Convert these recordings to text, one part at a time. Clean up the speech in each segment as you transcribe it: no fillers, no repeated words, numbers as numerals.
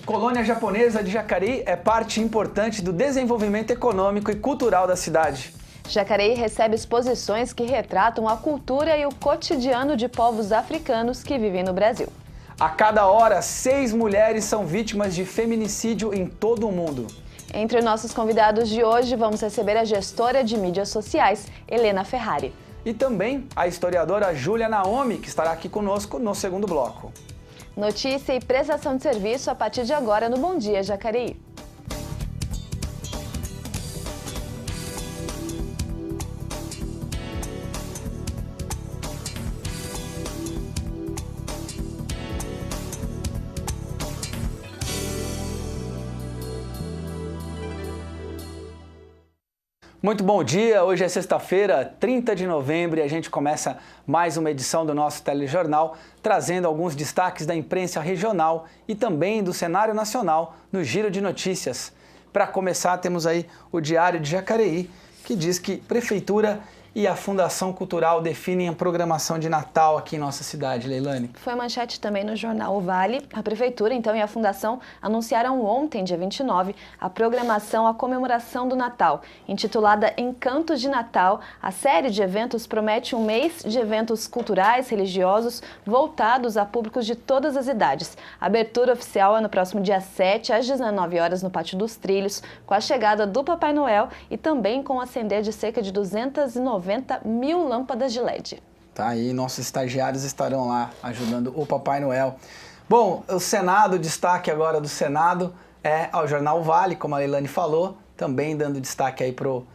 Colônia japonesa de Jacareí é parte importante do desenvolvimento econômico e cultural da cidade. Jacareí recebe exposições que retratam a cultura e o cotidiano de povos africanos que vivem no Brasil. A cada hora, 6 mulheres são vítimas de feminicídio em todo o mundo. Entre nossos convidados de hoje, vamos receber a gestora de mídias sociais, Helena Ferrari. E também a historiadora Júlia Naomi, que estará aqui conosco no segundo bloco. Notícia e prestação de serviço a partir de agora no Bom Dia Jacareí. Muito bom dia, hoje é sexta-feira, 30 de novembro, e a gente começa mais uma edição do nosso telejornal, trazendo alguns destaques da imprensa regional e também do cenário nacional no Giro de Notícias. Para começar, temos aí o Diário de Jacareí, que diz que Prefeitura e a Fundação Cultural definem a programação de Natal aqui em nossa cidade, Leilane. Foi manchete também no jornal O Vale. A Prefeitura, então, e a Fundação anunciaram ontem, dia 29, a programação à comemoração do Natal. Intitulada Encantos de Natal, a série de eventos promete um mês de eventos culturais, religiosos, voltados a públicos de todas as idades. A abertura oficial é no próximo dia 7, às 19 horas, no Pátio dos Trilhos, com a chegada do Papai Noel e também com o acender de cerca de 290 mil lâmpadas de LED. Tá aí, nossos estagiários estarão lá ajudando o Papai Noel. Bom, o Senado, destaque agora do Senado é ao Jornal Vale, como a Leilane falou, também dando destaque aí pro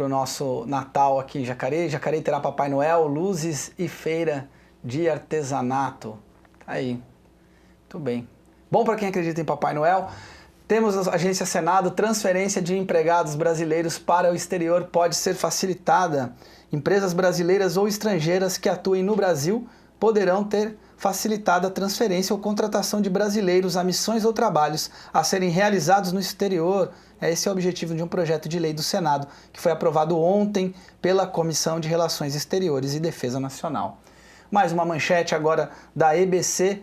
nosso Natal aqui em Jacareí. Jacareí terá Papai Noel, luzes e feira de artesanato. Tá aí, muito bem. Bom para quem acredita em Papai Noel. Temos a Agência Senado, transferência de empregados brasileiros para o exterior pode ser facilitada. Empresas brasileiras ou estrangeiras que atuem no Brasil poderão ter facilitada a transferência ou contratação de brasileiros a missões ou trabalhos a serem realizados no exterior. Esse é o objetivo de um projeto de lei do Senado, que foi aprovado ontem pela Comissão de Relações Exteriores e Defesa Nacional. Mais uma manchete agora da EBC.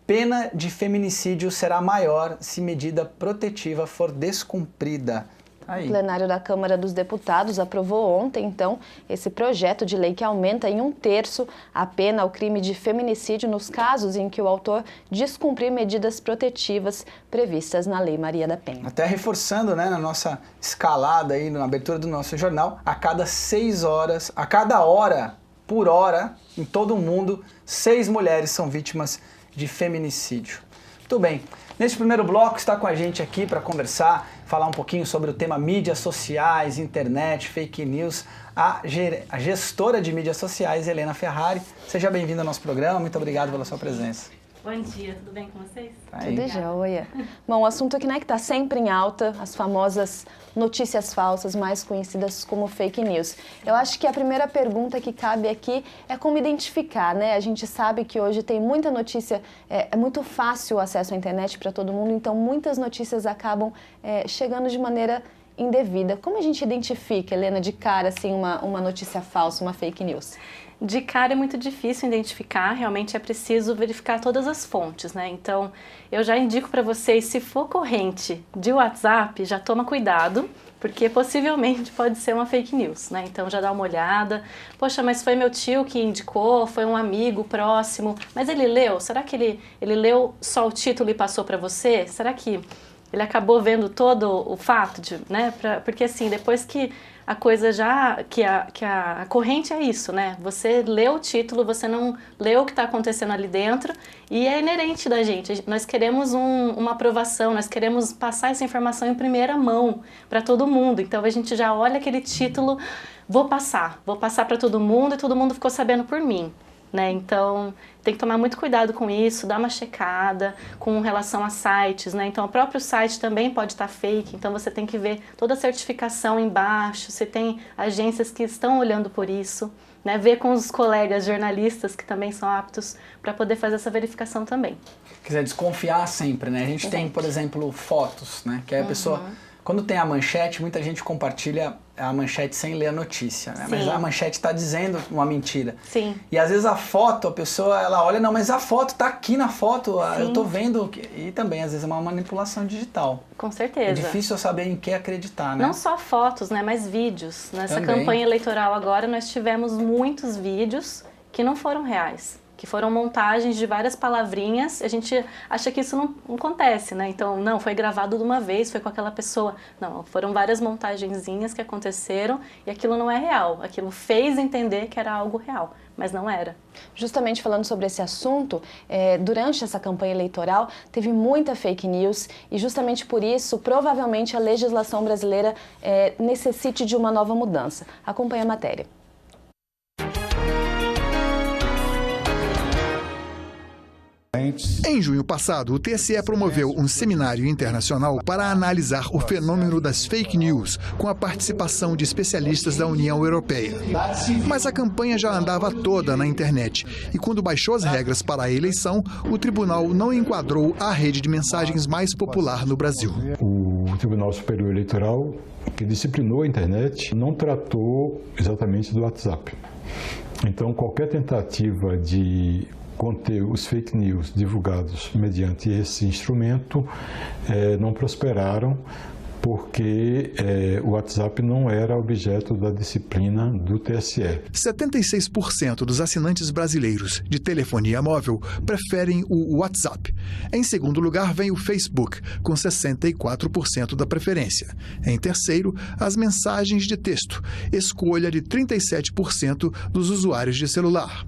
Pena de feminicídio será maior se medida protetiva for descumprida. Aí. O plenário da Câmara dos Deputados aprovou ontem, então, esse projeto de lei que aumenta em 1/3 a pena ao crime de feminicídio nos casos em que o autor descumprir medidas protetivas previstas na Lei Maria da Penha. Até reforçando, né, na nossa escalada aí, na abertura do nosso jornal, a cada 6 horas, a cada hora por hora, em todo o mundo, 6 mulheres são vítimas de feminicídio. Muito bem, neste primeiro bloco está com a gente aqui para conversar, falar um pouquinho sobre o tema mídias sociais, internet, fake news, a gestora de mídias sociais, Helena Ferrari. Seja bem-vinda ao nosso programa, muito obrigado pela sua presença. Bom dia, tudo bem com vocês? Tudo jóia. Bom, o assunto aqui, né, que está sempre em alta, as famosas notícias falsas, mais conhecidas como fake news. Eu acho que a primeira pergunta que cabe aqui é como identificar, né? A gente sabe que hoje tem muita notícia, é muito fácil o acesso à internet para todo mundo, então muitas notícias acabam chegando de maneira indevida. Como a gente identifica, Helena, de cara, assim, uma notícia falsa, uma fake news? De cara é muito difícil identificar, realmente é preciso verificar todas as fontes, né? Então, eu já indico para vocês, se for corrente de WhatsApp, já toma cuidado, porque possivelmente pode ser uma fake news, né? Então já dá uma olhada, poxa, mas foi meu tio que indicou, foi um amigo próximo, mas ele leu? Será que ele leu só o título e passou para você? Será que ele acabou vendo todo o fato, né? Porque assim, depois que a coisa já, que a corrente é isso, né? Você lê o título, você não lê o que está acontecendo ali dentro e é inerente da gente. Nós queremos uma aprovação, nós queremos passar essa informação em primeira mão para todo mundo. Então a gente já olha aquele título, vou passar para todo mundo e todo mundo ficou sabendo por mim. Né? Então, tem que tomar muito cuidado com isso, dar uma checada com relação a sites, né? Então, o próprio site também pode estar fake, então você tem que ver toda a certificação embaixo, você tem agências que estão olhando por isso, né? Ver com os colegas jornalistas que também são aptos para poder fazer essa verificação também. Quer dizer, desconfiar sempre, né? A gente tem, por exemplo, fotos, né? Que aí a pessoa quando tem a manchete, muita gente compartilha a manchete sem ler a notícia, né? Mas a manchete está dizendo uma mentira. Sim. E às vezes a foto, a pessoa, ela olha, não, mas a foto está aqui na foto, eu estou vendo. E também, às vezes, é uma manipulação digital. Com certeza. É difícil eu saber em que acreditar, né? Não só fotos, né, mas vídeos. Nessa também. Campanha eleitoral agora, nós tivemos muitos vídeos que não foram reais, que foram montagens de várias palavrinhas. A gente acha que isso não acontece, né? Então, não, foi gravado de uma vez, foi com aquela pessoa. Não, foram várias montagenzinhas que aconteceram e aquilo não é real. Aquilo fez entender que era algo real, mas não era. Justamente falando sobre esse assunto, durante essa campanha eleitoral teve muita fake news e justamente por isso, provavelmente, a legislação brasileira necessite de uma nova mudança. Acompanhe a matéria. Em junho passado, o TSE promoveu um seminário internacional para analisar o fenômeno das fake news, com a participação de especialistas da União Europeia. Mas a campanha já andava toda na internet e, quando baixou as regras para a eleição, o tribunal não enquadrou a rede de mensagens mais popular no Brasil. O Tribunal Superior Eleitoral, que disciplinou a internet, não tratou exatamente do WhatsApp. Então, qualquer tentativa de conter os fake news divulgados mediante esse instrumento não prosperaram, porque o WhatsApp não era objeto da disciplina do TSE. 76% dos assinantes brasileiros de telefonia móvel preferem o WhatsApp. Em segundo lugar vem o Facebook, com 64% da preferência. Em terceiro, as mensagens de texto, escolha de 37% dos usuários de celular.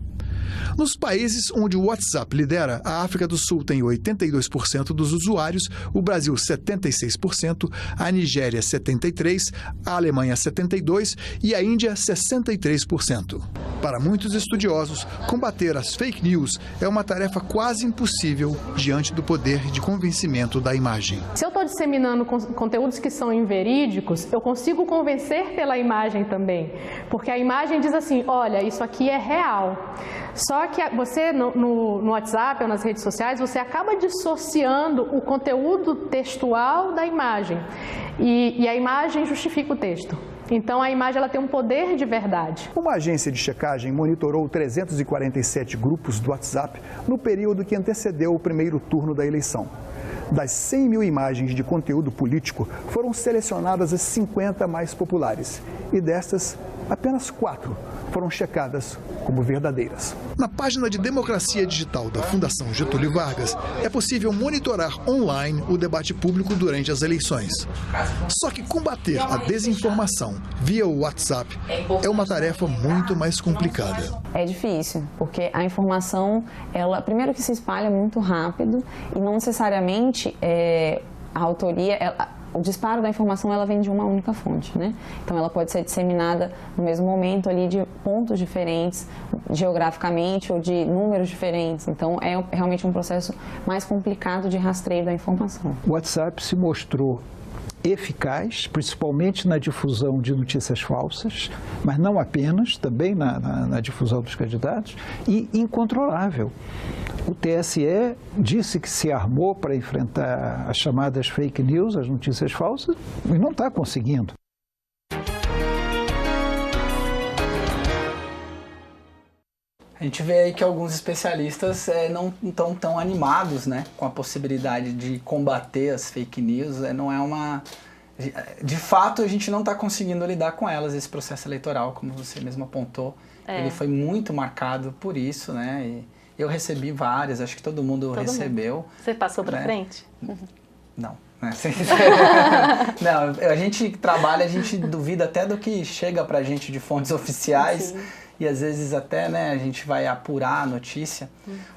Nos países onde o WhatsApp lidera, a África do Sul tem 82% dos usuários, o Brasil 76%, a Nigéria 73%, a Alemanha 72% e a Índia 63%. Para muitos estudiosos, combater as fake news é uma tarefa quase impossível diante do poder de convencimento da imagem. Se eu estou disseminando conteúdos que são inverídicos, eu consigo convencer pela imagem também, porque a imagem diz assim, olha, isso aqui é real. Só que você, no WhatsApp ou nas redes sociais, você acaba dissociando o conteúdo textual da imagem. E a imagem justifica o texto. Então, a imagem ela tem um poder de verdade. Uma agência de checagem monitorou 347 grupos do WhatsApp no período que antecedeu o primeiro turno da eleição. Das 100 mil imagens de conteúdo político, foram selecionadas as 50 mais populares. E destas, apenas 4 foram checadas como verdadeiras. Na página de Democracia Digital da Fundação Getúlio Vargas, é possível monitorar online o debate público durante as eleições. Só que combater a desinformação via o WhatsApp é uma tarefa muito mais complicada. É difícil, porque a informação, primeiro que se espalha muito rápido e não necessariamente a autoria... O disparo da informação ela vem de uma única fonte, né? Então ela pode ser disseminada no mesmo momento ali de pontos diferentes, geograficamente ou de números diferentes. Então é realmente um processo mais complicado de rastreio da informação. O WhatsApp se mostrou eficaz, principalmente na difusão de notícias falsas, mas não apenas, também na difusão dos candidatos, e incontrolável. O TSE disse que se armou para enfrentar as chamadas fake news, as notícias falsas, e não está conseguindo. A gente vê aí que alguns especialistas não estão tão animados, né, com a possibilidade de combater as fake news. Não é uma... De fato, a gente não está conseguindo lidar com elas. Esse processo eleitoral, como você mesmo apontou, ele foi muito marcado por isso, né? E eu recebi várias, acho que todo mundo recebeu. Você passou para frente? Não. Não, a gente trabalha, a gente duvida até do que chega pra gente de fontes oficiais. Sim. E às vezes até, né, a gente vai apurar a notícia.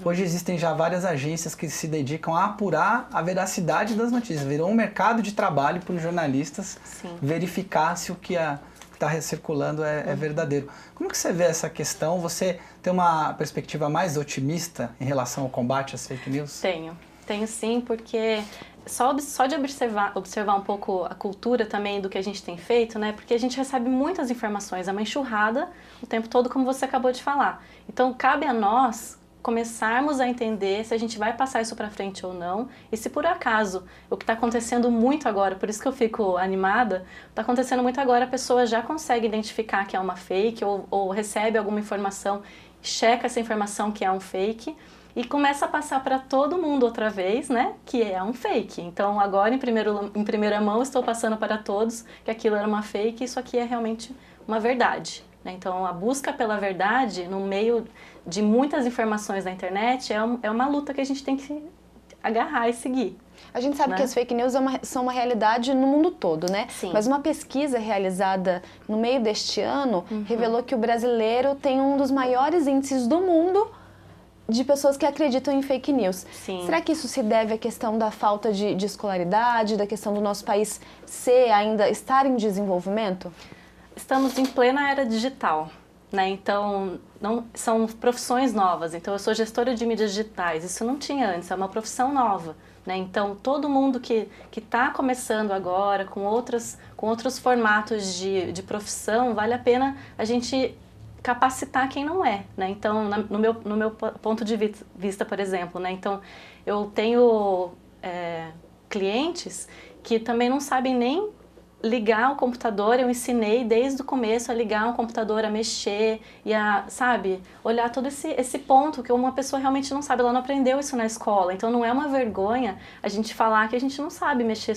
Hoje existem já várias agências que se dedicam a apurar a veracidade das notícias. Virou um mercado de trabalho para os jornalistas verificar se o que está circulando é verdadeiro. Como que você vê essa questão? Você tem uma perspectiva mais otimista em relação ao combate às fake news? Tenho sim, porque só de observar um pouco a cultura também do que a gente tem feito, né? Porque a gente recebe muitas informações, é uma enxurrada o tempo todo, como você acabou de falar. Então, cabe a nós, começarmos a entender se a gente vai passar isso para frente ou não, e se por acaso, o que está acontecendo muito agora, por isso que eu fico animada, está acontecendo muito agora, a pessoa já consegue identificar que é uma fake ou recebe alguma informação, checa essa informação que é um fake, e começa a passar para todo mundo outra vez, né, que é um fake. Então agora, em primeira mão, estou passando para todos que aquilo era uma fake e isso aqui é realmente uma verdade. Então, a busca pela verdade, no meio de muitas informações na internet, é uma luta que a gente tem que agarrar e seguir. A gente sabe que as fake news são uma realidade no mundo todo, né? Sim. Mas uma pesquisa realizada no meio deste ano revelou que o brasileiro tem um dos maiores índices do mundo de pessoas que acreditam em fake news. Sim. Será que isso se deve à questão da falta de escolaridade, da questão do nosso país estar em desenvolvimento? Estamos em plena era digital, né? Então, são profissões novas. Então, eu sou gestora de mídias digitais. Isso não tinha antes, é uma profissão nova, né? Então, todo mundo que está começando agora, com outros formatos de profissão, vale a pena a gente capacitar quem não é, né? Então, no meu ponto de vista, por exemplo, né? Então, eu tenho clientes que também não sabem nem ligar o computador. Eu ensinei desde o começo a ligar um computador, a mexer e a, sabe, olhar todo esse ponto que uma pessoa realmente não sabe, ela não aprendeu isso na escola. Então não é uma vergonha a gente falar que a gente não sabe mexer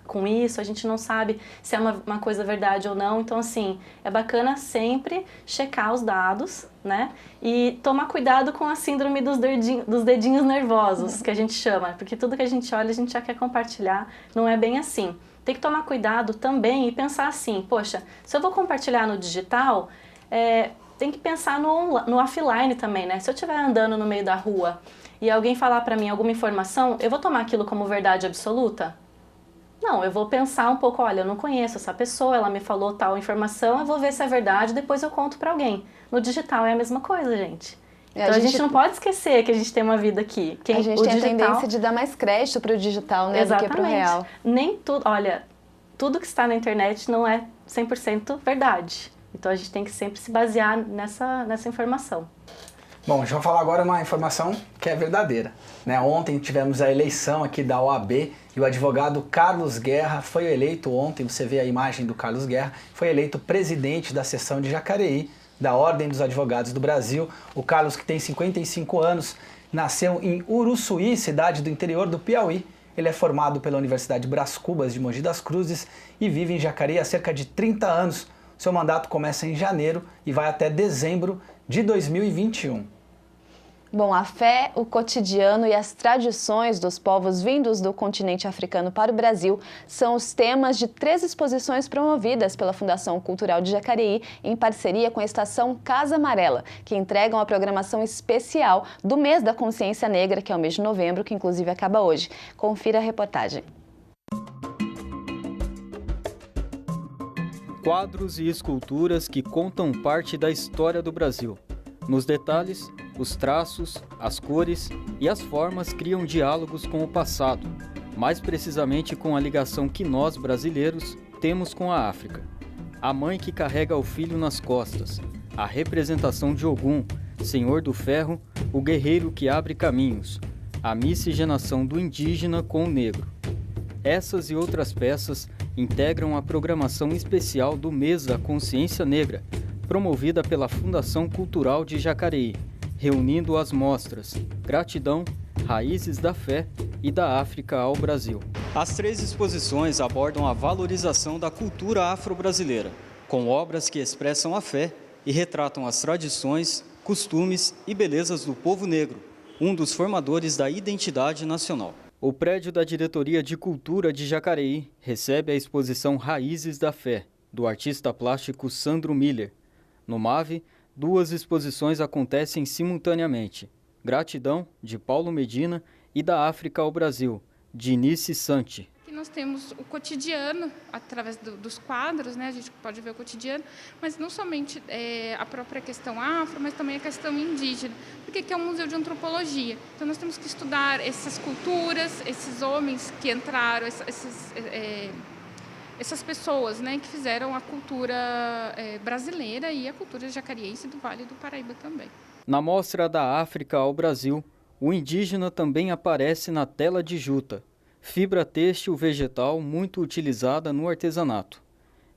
com isso, a gente não sabe se é uma coisa verdade ou não. Então, assim, é bacana sempre checar os dados, né? E tomar cuidado com a síndrome dos dedinhos nervosos, que a gente chama, porque tudo que a gente olha a gente já quer compartilhar, não é bem assim. Tem que tomar cuidado também e pensar assim, poxa, se eu vou compartilhar no digital, tem que pensar no offline também, né? Se eu estiver andando no meio da rua e alguém falar para mim alguma informação, eu vou tomar aquilo como verdade absoluta? Não, eu vou pensar um pouco, olha, eu não conheço essa pessoa, ela me falou tal informação, eu vou ver se é verdade, depois eu conto para alguém. No digital é a mesma coisa, gente. Então a gente não pode esquecer que a gente tem uma vida aqui. A gente tem a tendência de dar mais crédito para o digital, né, do que para o real. Nem tudo, olha, tudo que está na internet não é 100% verdade. Então a gente tem que sempre se basear nessa informação. Bom, deixa eu falar agora uma informação que é verdadeira, né? Ontem tivemos a eleição aqui da OAB e o advogado Carlos Guerra foi eleito ontem, você vê a imagem do Carlos Guerra, foi eleito presidente da seção de Jacareí, da Ordem dos Advogados do Brasil. O Carlos, que tem 55 anos, nasceu em Uruçuí, cidade do interior do Piauí. Ele é formado pela Universidade Brás Cubas de Mogi das Cruzes e vive em Jacareí há cerca de 30 anos. Seu mandato começa em janeiro e vai até dezembro de 2021. Bom, a fé, o cotidiano e as tradições dos povos vindos do continente africano para o Brasil são os temas de 3 exposições promovidas pela Fundação Cultural de Jacareí em parceria com a Estação Casa Amarela, que entregam a programação especial do mês da consciência negra, que é o mês de novembro, que inclusive acaba hoje. Confira a reportagem. Quadros e esculturas que contam parte da história do Brasil. Nos detalhes, os traços, as cores e as formas criam diálogos com o passado, mais precisamente com a ligação que nós, brasileiros, temos com a África. A mãe que carrega o filho nas costas, a representação de Ogum, Senhor do Ferro, o guerreiro que abre caminhos, a miscigenação do indígena com o negro. Essas e outras peças integram a programação especial do Mês da Consciência Negra, promovida pela Fundação Cultural de Jacareí, reunindo as mostras Gratidão, Raízes da Fé e da África ao Brasil. As 3 exposições abordam a valorização da cultura afro-brasileira, com obras que expressam a fé e retratam as tradições, costumes e belezas do povo negro, um dos formadores da identidade nacional. O prédio da Diretoria de Cultura de Jacareí recebe a exposição Raízes da Fé, do artista plástico Sandro Miller. No MAV, 2 exposições acontecem simultaneamente. Gratidão, de Paulo Medina, e da África ao Brasil, de Nice Santi. Aqui nós temos o cotidiano, através dos quadros, né? A gente pode ver o cotidiano, mas não somente a própria questão afro, mas também a questão indígena, porque aqui é um museu de antropologia. Então nós temos que estudar essas culturas, esses homens que entraram, essas pessoas, né, que fizeram a cultura brasileira e a cultura jacariense do Vale do Paraíba também. Na mostra da África ao Brasil, o indígena também aparece na tela de juta, fibra têxtil vegetal muito utilizada no artesanato.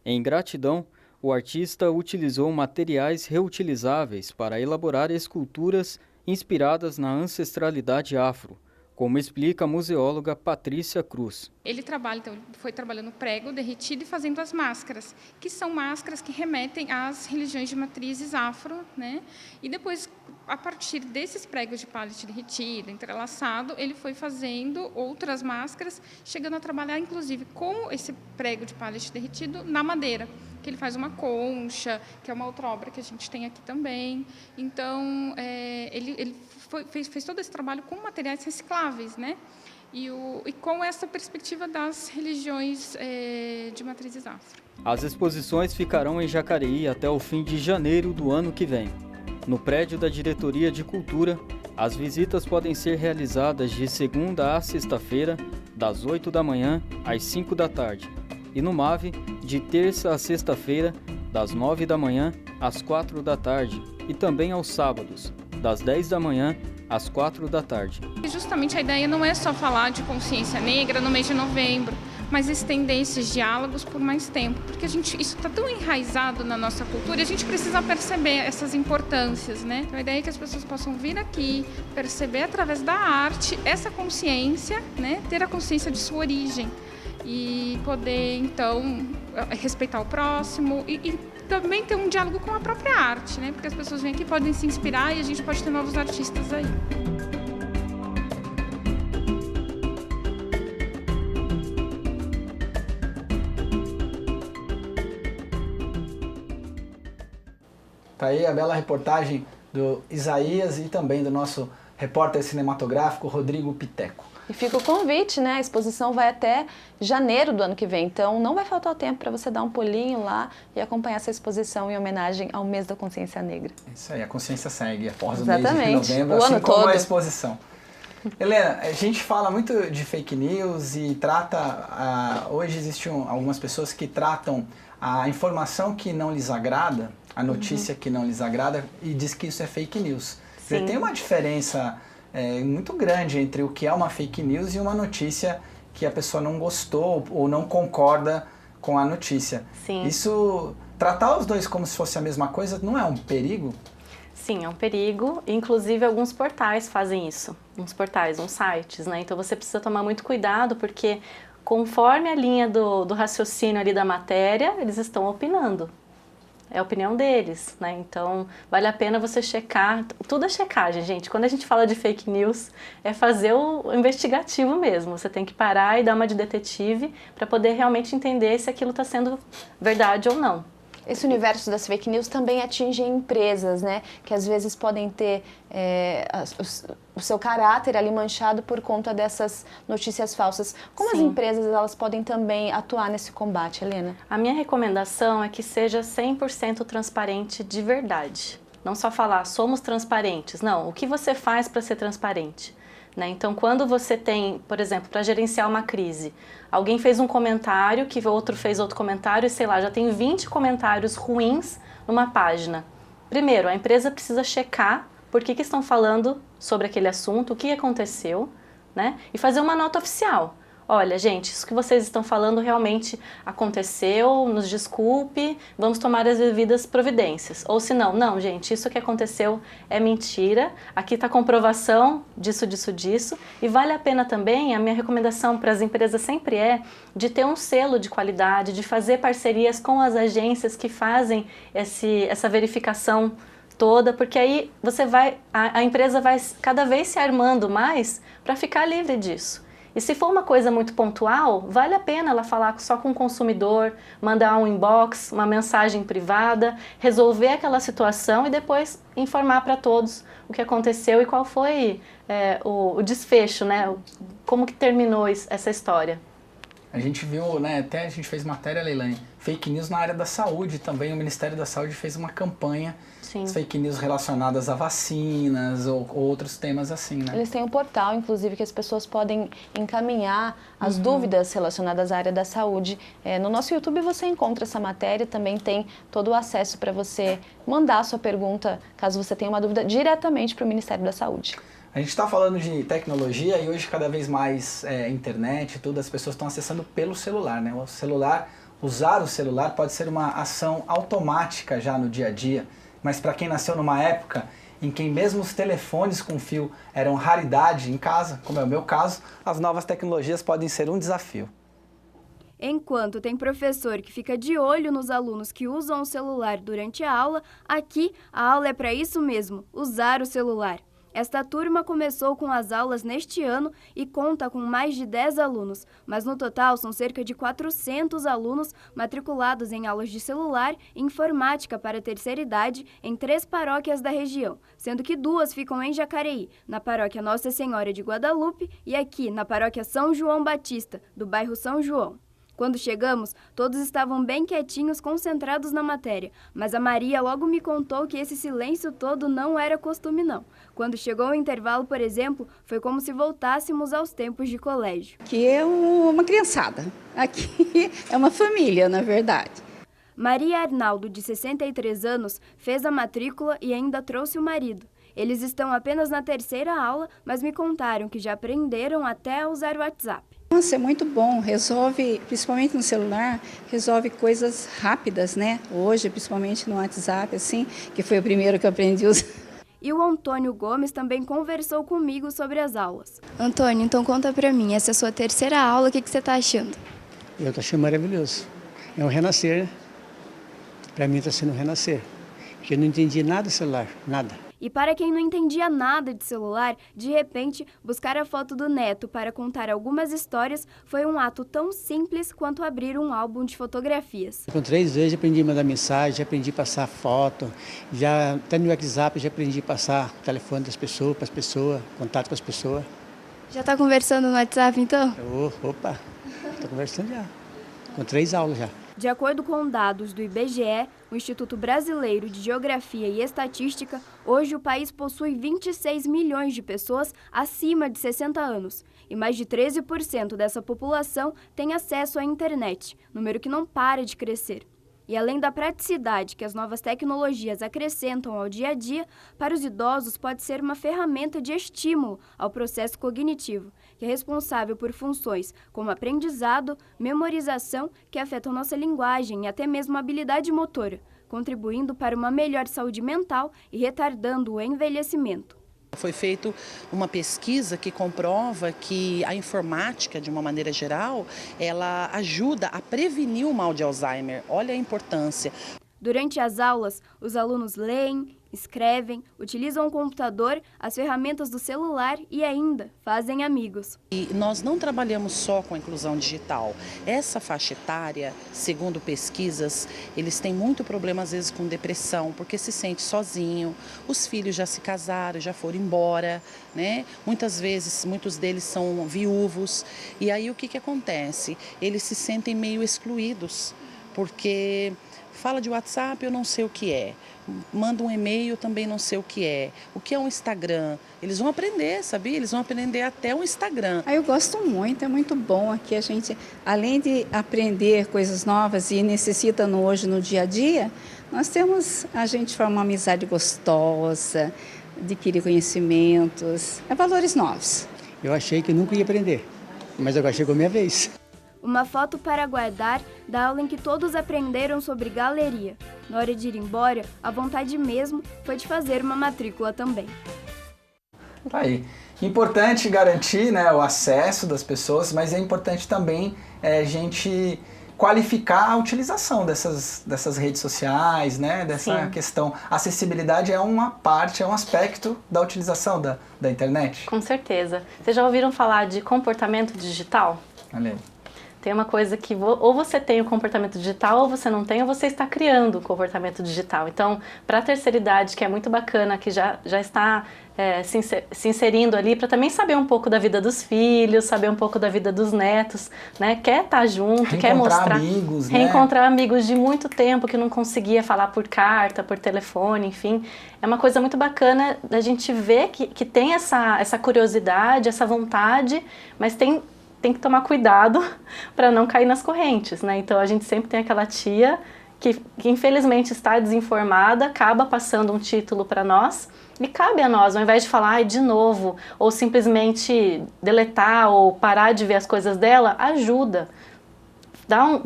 Em gratidão, o artista utilizou materiais reutilizáveis para elaborar esculturas inspiradas na ancestralidade afro, como explica a museóloga Patrícia Cruz. Ele foi trabalhando prego derretido e fazendo as máscaras, que são máscaras que remetem às religiões de matrizes afro, né? E depois, a partir desses pregos de pallet derretido, entrelaçado, ele foi fazendo outras máscaras, chegando a trabalhar, inclusive, com esse prego de pallet derretido na madeira, que ele faz uma concha, que é uma outra obra que a gente tem aqui também. Então, ele fez todo esse trabalho com materiais recicláveis, né? E com essa perspectiva das religiões de matrizes afro. As exposições ficarão em Jacareí até o fim de janeiro do ano que vem. No prédio da Diretoria de Cultura, as visitas podem ser realizadas de segunda a sexta-feira, das 8 da manhã às 5 da tarde. E no MAV, de terça a sexta-feira, das 9 da manhã às 4 da tarde. E também aos sábados, das 10 da manhã às 4 da tarde. E justamente a ideia não é só falar de consciência negra no mês de novembro, mas estender esses diálogos por mais tempo, porque isso está tão enraizado na nossa cultura e a gente precisa perceber essas importâncias, né? Então a ideia é que as pessoas possam vir aqui, perceber através da arte essa consciência, né? Ter a consciência de sua origem e poder, então, respeitar o próximo e também ter um diálogo com a própria arte, né? Porque as pessoas vêm aqui, podem se inspirar e a gente pode ter novos artistas aí. Tá aí a bela reportagem do Isaías e também do nosso repórter cinematográfico Rodrigo Piteco. E fica o convite, né? A exposição vai até janeiro do ano que vem, então não vai faltar o tempo para você dar um pulinho lá e acompanhar essa exposição em homenagem ao mês da consciência negra. Isso aí, a consciência segue após o Exatamente. mês de novembro, O assim ano como todo. a exposição. Helena, a gente fala muito de fake news e trata, hoje existem algumas pessoas que tratam a informação que não lhes agrada, a notícia que não lhes agrada e diz que isso é fake news. Sim. Tem uma diferença muito grande entre o que é uma fake news e uma notícia que a pessoa não gostou ou não concorda com a notícia. Sim. Isso, tratar os dois como se fosse a mesma coisa, não é um perigo? Sim, é um perigo. Inclusive, alguns portais fazem isso. Uns portais, uns sites, né? Então, você precisa tomar muito cuidado, porque conforme a linha do raciocínio ali da matéria, eles estão opinando. É a opinião deles, né? Então, vale a pena você checar. Tudo é checagem, gente. Quando a gente fala de fake news, é fazer o investigativo mesmo. Você tem que parar e dar uma de detetive para poder realmente entender se aquilo está sendo verdade ou não. Esse universo das fake news também atinge empresas, né? Que às vezes podem ter o seu caráter ali manchado por conta dessas notícias falsas. Como as empresas elas podem também atuar nesse combate, Helena? A minha recomendação é que seja 100% transparente de verdade. Não só falar, somos transparentes. Não, o que você faz para ser transparente? Né? Então, quando você tem, por exemplo, para gerenciar uma crise, alguém fez um comentário, que outro fez outro comentário, e sei lá, já tem 20 comentários ruins numa página. Primeiro, a empresa precisa checar por que estão falando sobre aquele assunto, o que aconteceu, né? E fazer uma nota oficial. Olha, gente, isso que vocês estão falando realmente aconteceu, nos desculpe, vamos tomar as devidas providências. Ou se não, não, gente, isso que aconteceu é mentira, aqui está a comprovação disso, disso, disso. E vale a pena também, a minha recomendação para as empresas sempre é de ter um selo de qualidade, de fazer parcerias com as agências que fazem essa verificação toda, porque aí a empresa vai cada vez se armando mais para ficar livre disso. E se for uma coisa muito pontual, vale a pena ela falar só com o consumidor, mandar um inbox, uma mensagem privada, resolver aquela situação e depois informar para todos o que aconteceu e qual foi o desfecho, né? Como que terminou essa história. A gente viu, né, até a gente fez matéria, Leilani, fake news na área da saúde também. O Ministério da Saúde fez uma campanha Sim. as fake news relacionadas a vacinas ou outros temas assim, né? Eles têm um portal, inclusive, que as pessoas podem encaminhar as dúvidas relacionadas à área da saúde. No nosso YouTube você encontra essa matéria, também tem todo o acesso para você mandar a sua pergunta, caso você tenha uma dúvida, diretamente para o Ministério da Saúde. A gente está falando de tecnologia e hoje cada vez mais internet e tudo, as pessoas estão acessando pelo celular, né? Usar o celular pode ser uma ação automática já no dia a dia, mas para quem nasceu numa época em que mesmo os telefones com fio eram raridade em casa, como é o meu caso, as novas tecnologias podem ser um desafio. Enquanto tem professor que fica de olho nos alunos que usam o celular durante a aula, aqui a aula é para isso mesmo, usar o celular. Esta turma começou com as aulas neste ano e conta com mais de 10 alunos, mas no total são cerca de 400 alunos matriculados em aulas de celular e informática para a terceira idade em 3 paróquias da região, sendo que 2 ficam em Jacareí, na paróquia Nossa Senhora de Guadalupe, e aqui na paróquia São João Batista, do bairro São João. Quando chegamos, todos estavam bem quietinhos, concentrados na matéria, mas a Maria logo me contou que esse silêncio todo não era costume não. Quando chegou o intervalo, por exemplo, foi como se voltássemos aos tempos de colégio. Aqui é uma criançada, aqui é uma família, na verdade. Maria Arnaldo, de 63 anos, fez a matrícula e ainda trouxe o marido. Eles estão apenas na 3ª aula, mas me contaram que já aprenderam até a usar o WhatsApp. Nossa, é muito bom, resolve, principalmente no celular, resolve coisas rápidas, né? Hoje, principalmente no WhatsApp, assim, que foi o primeiro que eu aprendi a usar. E o Antônio Gomes também conversou comigo sobre as aulas. Antônio, então conta pra mim, essa é a sua 3ª aula, o que você tá achando? Eu tô achando maravilhoso. É um renascer, pra mim tá sendo um renascer. Porque eu não entendi nada do celular, nada. E para quem não entendia nada de celular, de repente, buscar a foto do neto para contar algumas histórias foi um ato tão simples quanto abrir um álbum de fotografias. Com 3 vezes já aprendi a mandar mensagem, já aprendi a passar foto, já até no WhatsApp já aprendi a passar o telefone das pessoas, para as pessoas, contato com as pessoas. Já está conversando no WhatsApp então? Opa, estou conversando já, com 3 aulas já. De acordo com dados do IBGE, o Instituto Brasileiro de Geografia e Estatística, hoje o país possui 26 milhões de pessoas acima de 60 anos. E mais de 13% dessa população tem acesso à internet, número que não para de crescer. E além da praticidade que as novas tecnologias acrescentam ao dia a dia, para os idosos pode ser uma ferramenta de estímulo ao processo cognitivo, que é responsável por funções como aprendizado, memorização, que afetam nossa linguagem e até mesmo a habilidade motora, contribuindo para uma melhor saúde mental e retardando o envelhecimento. Foi feita uma pesquisa que comprova que a informática, de uma maneira geral, ela ajuda a prevenir o mal de Alzheimer. Olha a importância. Durante as aulas, os alunos leem, escrevem, utilizam o computador, as ferramentas do celular e ainda fazem amigos. E nós não trabalhamos só com a inclusão digital. Essa faixa etária, segundo pesquisas, eles têm muito problema às vezes com depressão, porque se sente sozinho, os filhos já se casaram, já foram embora, né? Muitas vezes, muitos deles são viúvos. E aí o que acontece? Eles se sentem meio excluídos, porque fala de WhatsApp, eu não sei o que é. Manda um e-mail, eu também não sei o que é. O que é um Instagram? Eles vão aprender, sabia? Eles vão aprender até o Instagram. Eu gosto muito, é muito bom aqui a gente, além de aprender coisas novas e necessita hoje no dia a dia, a gente forma uma amizade gostosa, adquirir conhecimentos, valores novos. Eu achei que nunca ia aprender, mas agora chegou a minha vez. Uma foto para guardar da aula em que todos aprenderam sobre galeria. Na hora de ir embora, a vontade mesmo foi de fazer uma matrícula também. Tá aí. Importante garantir, né, o acesso das pessoas, mas é importante também a gente qualificar a utilização dessas redes sociais, né, dessa Sim. questão. A acessibilidade é uma parte, é um aspecto da utilização da internet. Com certeza. Vocês já ouviram falar de comportamento digital? Olha aí. Tem uma coisa que ou você tem o comportamento digital, ou você não tem, ou você está criando o comportamento digital. Então, para a terceira idade, que é muito bacana, que já está se inserindo ali, para também saber um pouco da vida dos filhos, saber um pouco da vida dos netos, né? Quer estar junto, quer mostrar... amigos, né? Reencontrar amigos de muito tempo, que não conseguia falar por carta, por telefone, enfim. É uma coisa muito bacana da gente ver que tem essa curiosidade, essa vontade, mas tem que tomar cuidado para não cair nas correntes, né? Então a gente sempre tem aquela tia que infelizmente está desinformada, acaba passando um título para nós e cabe a nós, ao invés de falar de novo, ou simplesmente deletar ou parar de ver as coisas dela, ajuda.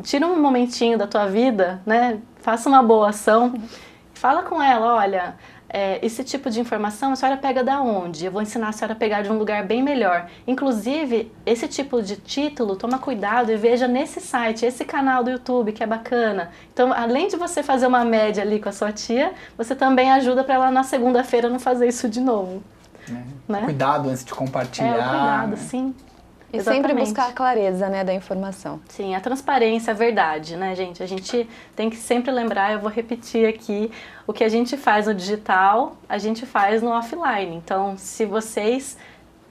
Tira um momentinho da tua vida, né? Faça uma boa ação, fala com ela, olha... esse tipo de informação a senhora pega da onde? Eu vou ensinar a senhora a pegar de um lugar bem melhor. Inclusive, esse tipo de título, toma cuidado e veja nesse site, esse canal do YouTube que é bacana. Então, além de você fazer uma média ali com a sua tia, você também ajuda para ela na segunda-feira não fazer isso de novo. Né? Cuidado antes de compartilhar. Cuidado, sim. E Exatamente. sempre buscar a clareza, né, da informação. Sim, a transparência, a verdade, né, gente? A gente tem que sempre lembrar, eu vou repetir aqui, o que a gente faz no digital, a gente faz no offline. Então, se vocês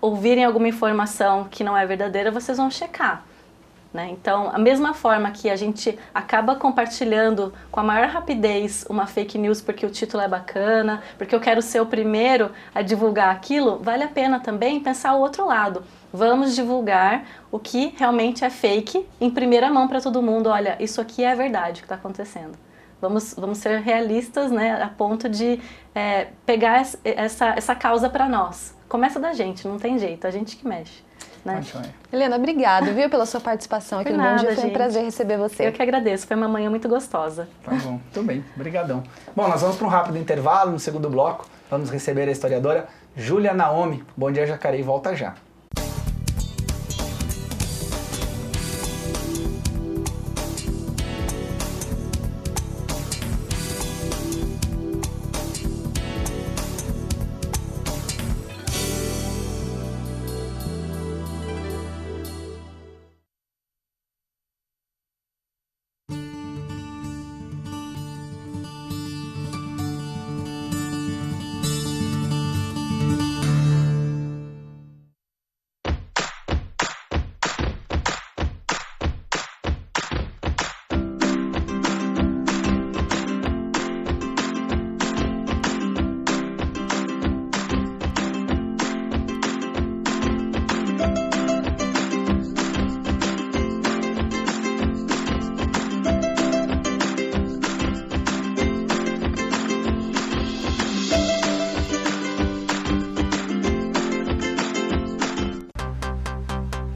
ouvirem alguma informação que não é verdadeira, vocês vão checar. Né? Então, a mesma forma que a gente acaba compartilhando com a maior rapidez uma fake news porque o título é bacana, porque eu quero ser o primeiro a divulgar aquilo, vale a pena também pensar o outro lado. Vamos divulgar o que realmente é fake em primeira mão para todo mundo. Olha, isso aqui é verdade o que está acontecendo. Vamos ser realistas, né, a ponto de pegar essa causa para nós. Começa da gente, não tem jeito, a gente que mexe. Né? Helena, obrigada, viu, pela sua participação aqui no Bom Dia. Foi um prazer receber você. Eu que agradeço, foi uma manhã muito gostosa. Tá bom, muito bem, obrigadão. Bom, nós vamos para um rápido intervalo, no segundo bloco, vamos receber a historiadora Júlia Naomi. Bom Dia Jacareí, volta já.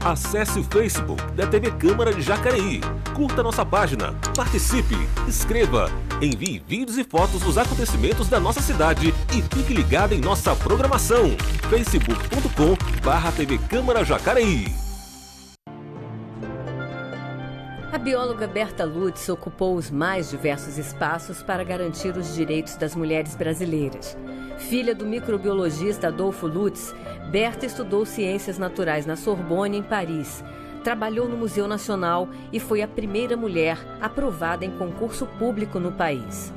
Acesse o Facebook da TV Câmara de Jacareí. Curta nossa página, participe, escreva, envie vídeos e fotos dos acontecimentos da nossa cidade e fique ligado em nossa programação. facebook.com/TV Câmara Jacareí. A bióloga Berta Lutz ocupou os mais diversos espaços para garantir os direitos das mulheres brasileiras. Filha do microbiologista Adolfo Lutz, Berta estudou ciências naturais na Sorbonne, em Paris. Trabalhou no Museu Nacional e foi a primeira mulher aprovada em concurso público no país.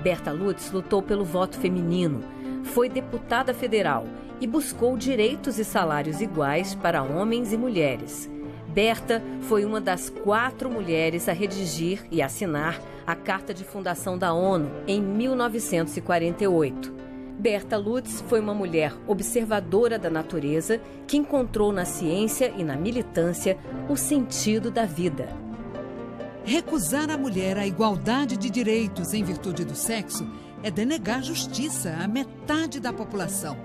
Berta Lutz lutou pelo voto feminino, foi deputada federal e buscou direitos e salários iguais para homens e mulheres. Berta foi uma das 4 mulheres a redigir e assinar a Carta de Fundação da ONU em 1948. Berta Lutz foi uma mulher observadora da natureza que encontrou na ciência e na militância o sentido da vida. Recusar à mulher a igualdade de direitos em virtude do sexo é denegar justiça à metade da população.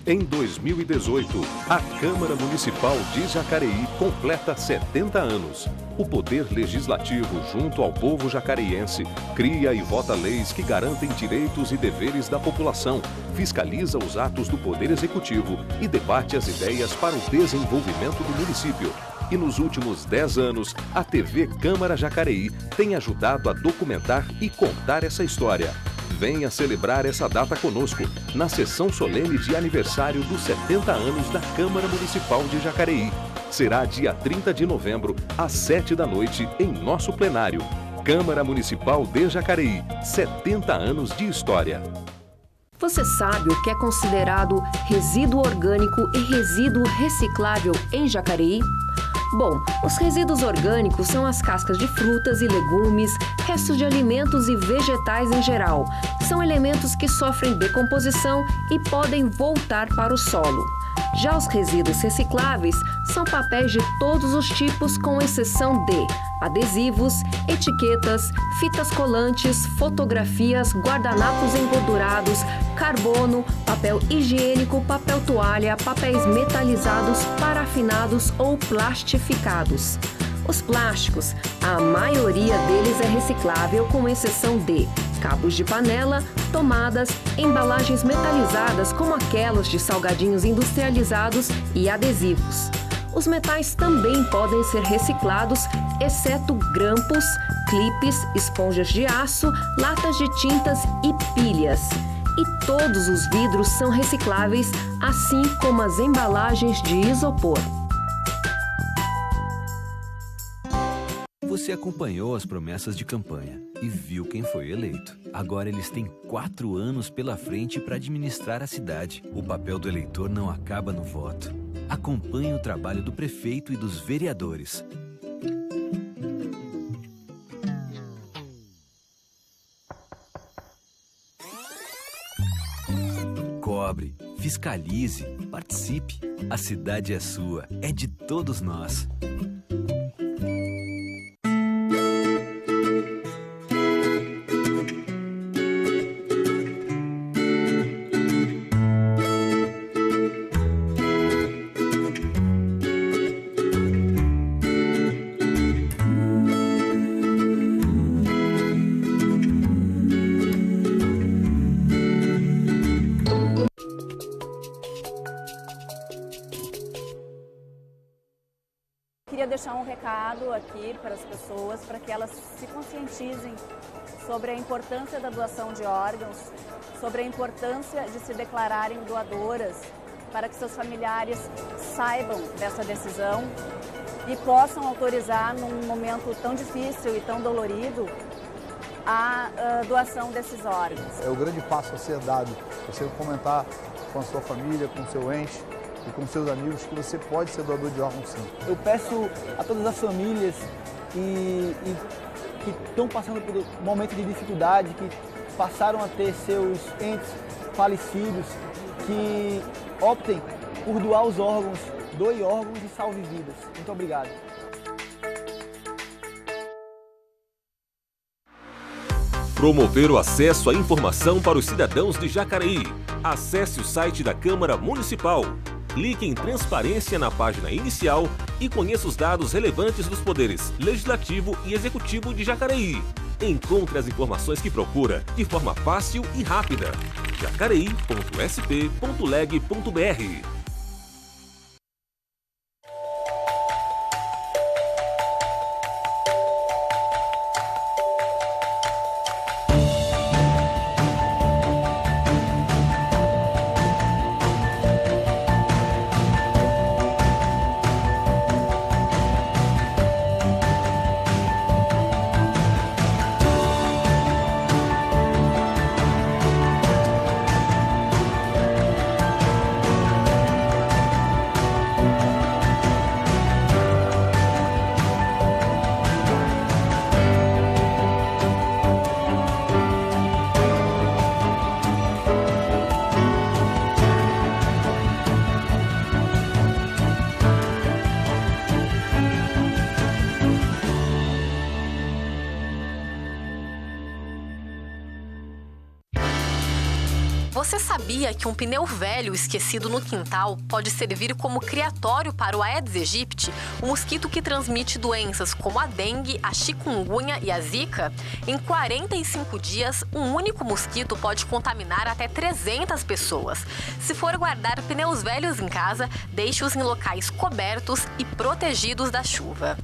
Em 2018, a Câmara Municipal de Jacareí completa 70 anos. O Poder Legislativo, junto ao povo jacareiense, cria e vota leis que garantem direitos e deveres da população, fiscaliza os atos do Poder Executivo e debate as ideias para o desenvolvimento do município. E nos últimos 10 anos, a TV Câmara Jacareí tem ajudado a documentar e contar essa história. Venha celebrar essa data conosco, na sessão solene de aniversário dos 70 anos da Câmara Municipal de Jacareí. Será dia 30 de novembro, às 7 da noite, em nosso plenário. Câmara Municipal de Jacareí, 70 anos de história. Você sabe o que é considerado resíduo orgânico e resíduo reciclável em Jacareí? Bom, os resíduos orgânicos são as cascas de frutas e legumes, restos de alimentos e vegetais em geral. São elementos que sofrem decomposição e podem voltar para o solo. Já os resíduos recicláveis são papéis de todos os tipos, com exceção de adesivos, etiquetas, fitas colantes, fotografias, guardanapos engordurados, carbono, papel higiênico, papel toalha, papéis metalizados, parafinados ou plastificados. Os plásticos, a maioria deles é reciclável, com exceção de cabos de panela, tomadas, embalagens metalizadas como aquelas de salgadinhos industrializados e adesivos. Os metais também podem ser reciclados, exceto grampos, clipes, esponjas de aço, latas de tintas e pilhas. E todos os vidros são recicláveis, assim como as embalagens de isopor. Você acompanhou as promessas de campanha e viu quem foi eleito. Agora eles têm 4 anos pela frente para administrar a cidade. O papel do eleitor não acaba no voto. Acompanhe o trabalho do prefeito e dos vereadores. Cobre, fiscalize, participe. A cidade é sua, é de todos nós. Queria deixar um recado aqui para as pessoas, para que elas se conscientizem sobre a importância da doação de órgãos, sobre a importância de se declararem doadoras, para que seus familiares saibam dessa decisão e possam autorizar, num momento tão difícil e tão dolorido, a doação desses órgãos. É o grande passo a ser dado, você comentar com a sua família, com o seu ente e com seus amigos que você pode ser doador de órgãos, sim. Eu peço a todas as famílias que estão passando por um momento de dificuldade, que passaram a ter seus entes falecidos, que optem por doar os órgãos, doe órgãos e salve vidas. Muito obrigado. Promover o acesso à informação para os cidadãos de Jacareí. Acesse o site da Câmara Municipal. Clique em Transparência na página inicial e conheça os dados relevantes dos poderes Legislativo e Executivo de Jacareí. Encontre as informações que procura de forma fácil e rápida. jacareí.sp.leg.br. Você sabia que um pneu velho esquecido no quintal pode servir como criatório para o Aedes aegypti, um mosquito que transmite doenças como a dengue, a chikungunya e a zika? Em 45 dias, um único mosquito pode contaminar até 300 pessoas. Se for guardar pneus velhos em casa, deixe-os em locais cobertos e protegidos da chuva.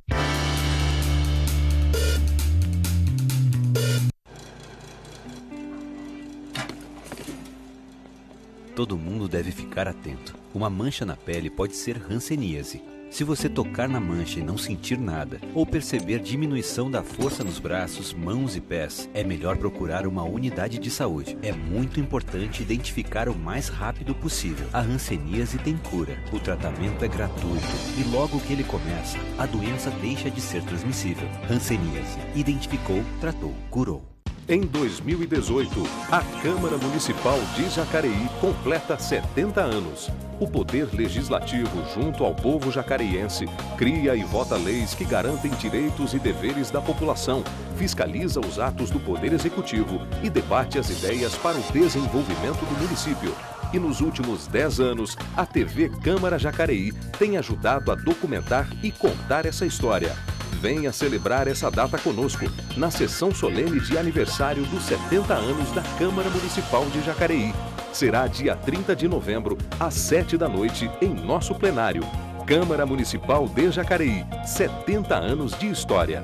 todo mundo deve ficar atento. Uma mancha na pele pode ser hanseníase. Se você tocar na mancha e não sentir nada, ou perceber diminuição da força nos braços, mãos e pés, é melhor procurar uma unidade de saúde. É muito importante identificar o mais rápido possível. A hanseníase tem cura. O tratamento é gratuito e logo que ele começa, a doença deixa de ser transmissível. Hanseníase. Identificou, tratou, curou. Em 2018, a Câmara Municipal de Jacareí completa 70 anos. O Poder Legislativo, junto ao povo jacareiense, cria e vota leis que garantem direitos e deveres da população, fiscaliza os atos do Poder Executivo e debate as ideias para o desenvolvimento do município. E nos últimos 10 anos, a TV Câmara Jacareí tem ajudado a documentar e contar essa história. Venha celebrar essa data conosco, na sessão solene de aniversário dos 70 anos da Câmara Municipal de Jacareí. Será dia 30 de novembro, às 7 da noite, em nosso plenário. Câmara Municipal de Jacareí, 70 anos de história.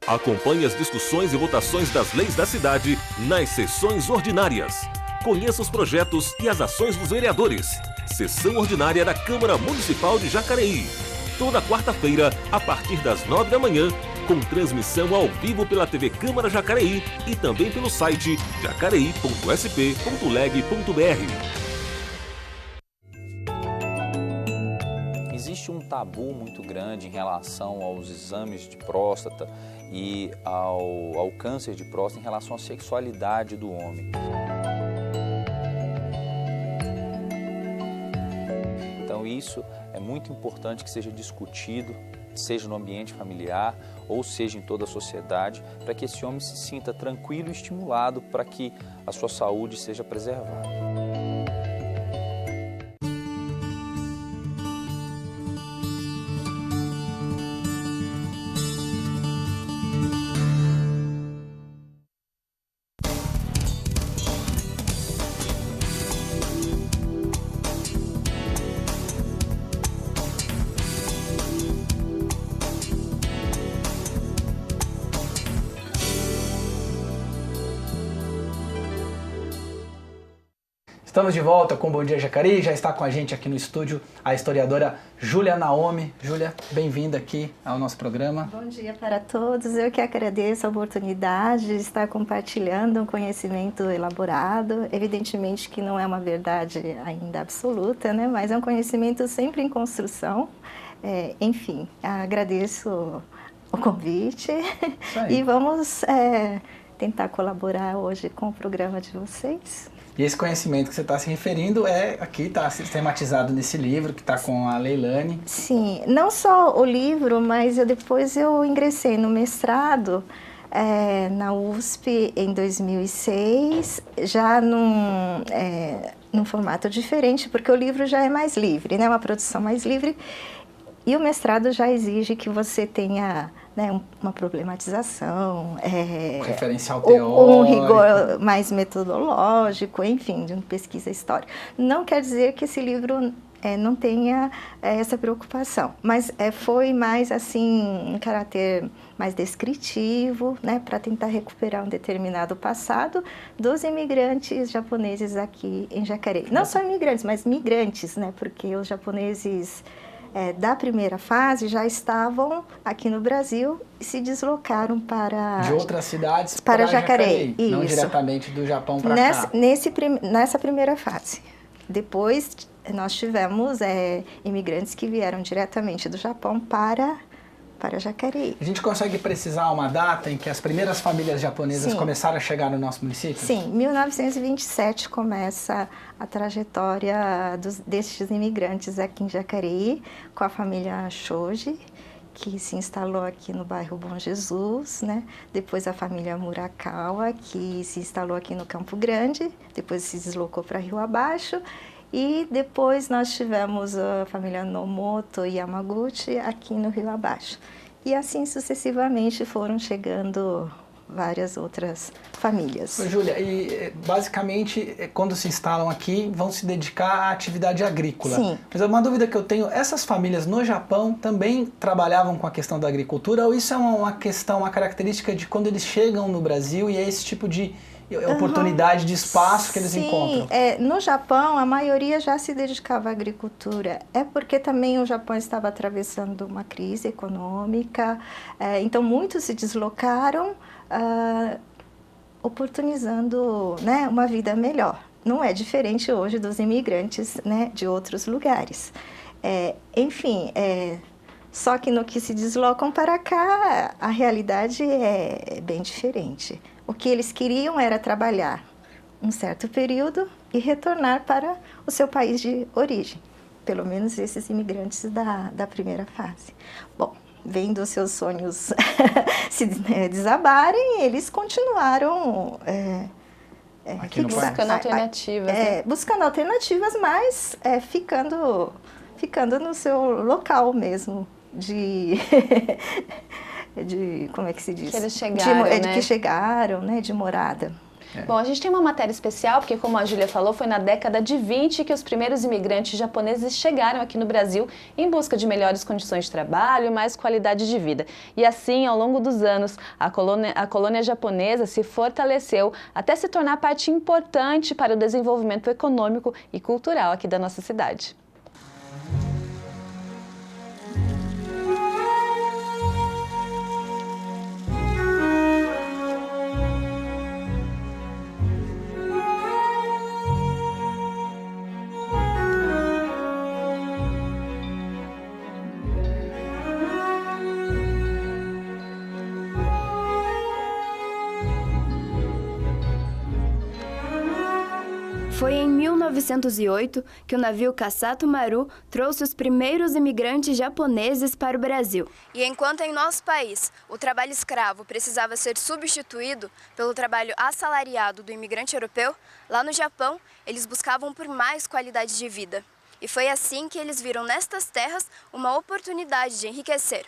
Acompanhe as discussões e votações das leis da cidade nas sessões ordinárias. Conheça os projetos e as ações dos vereadores. Sessão ordinária da Câmara Municipal de Jacareí. Toda quarta-feira, a partir das 9 da manhã, com transmissão ao vivo pela TV Câmara Jacareí e também pelo site jacareí.sp.leg.br. Existe um tabu muito grande em relação aos exames de próstata e ao câncer de próstata em relação à sexualidade do homem. Então isso é muito importante que seja discutido, seja no ambiente familiar ou seja em toda a sociedade, para que esse homem se sinta tranquilo e estimulado para que a sua saúde seja preservada. Estamos de volta com Bom Dia Jacareí, já está com a gente aqui no estúdio a historiadora Júlia Naomi. Júlia, bem-vinda aqui ao nosso programa. Bom dia para todos, eu que agradeço a oportunidade de estar compartilhando um conhecimento elaborado. Evidentemente que não é uma verdade ainda absoluta, né? Mas é um conhecimento sempre em construção. Enfim, agradeço o convite e vamos tentar colaborar hoje com o programa de vocês. E esse conhecimento que você está se referindo aqui está sistematizado nesse livro que está com a Leilane. Sim, não só o livro, mas depois eu ingressei no mestrado na USP em 2006, já num formato diferente, porque o livro já é mais livre, né? Uma produção mais livre, e o mestrado já exige que você tenha uma problematização, um referencial teórico, um rigor mais metodológico, enfim, de uma pesquisa histórica. Não quer dizer que esse livro não tenha essa preocupação, mas foi mais assim um caráter mais descritivo, né, para tentar recuperar um determinado passado dos imigrantes japoneses aqui em Jacareí. Não só imigrantes, mas migrantes, né, porque os japoneses da primeira fase já estavam aqui no Brasil e se deslocaram para... De outras cidades para Jacareí. Não diretamente do Japão para cá. Nessa primeira fase. Depois nós tivemos imigrantes que vieram diretamente do Japão para Jacareí. A gente consegue precisar uma data em que as primeiras famílias japonesas começaram a chegar no nosso município? Sim, 1927 começa a trajetória destes imigrantes aqui em Jacareí, com a família Shoji, que se instalou aqui no bairro Bom Jesus, né? Depois a família Murakawa, que se instalou aqui no Campo Grande, depois se deslocou para Rio Abaixo, e depois nós tivemos a família Nomoto e Yamaguchi aqui no Rio Abaixo. E assim sucessivamente foram chegando várias outras famílias. Júlia, e basicamente quando se instalam aqui vão se dedicar à atividade agrícola. Sim. Mas uma dúvida que eu tenho, essas famílias no Japão também trabalhavam com a questão da agricultura ou isso é uma característica de quando eles chegam no Brasil e é esse tipo de oportunidade de espaço que eles encontram. No Japão, a maioria já se dedicava à agricultura. É porque também o Japão estava atravessando uma crise econômica, então muitos se deslocaram, oportunizando, né, uma vida melhor. Não é diferente hoje dos imigrantes, né, de outros lugares. Só que no que se deslocam para cá, a realidade é bem diferente. O que eles queriam era trabalhar um certo período e retornar para o seu país de origem. Pelo menos esses imigrantes da primeira fase. Bom, vendo os seus sonhos se desabarem, eles continuaram buscando alternativas. Buscando alternativas, mas ficando no seu local mesmo de como é que se diz? Que eles chegaram, que chegaram, né, de morada. Bom, a gente tem uma matéria especial, porque como a Júlia falou, foi na década de 20 que os primeiros imigrantes japoneses chegaram aqui no Brasil em busca de melhores condições de trabalho e mais qualidade de vida. E assim, ao longo dos anos, a colônia japonesa se fortaleceu até se tornar parte importante para o desenvolvimento econômico e cultural aqui da nossa cidade. Foi em 1908 que o navio Kasato Maru trouxe os primeiros imigrantes japoneses para o Brasil. E enquanto em nosso país o trabalho escravo precisava ser substituído pelo trabalho assalariado do imigrante europeu, lá no Japão eles buscavam por mais qualidade de vida. E foi assim que eles viram nestas terras uma oportunidade de enriquecer.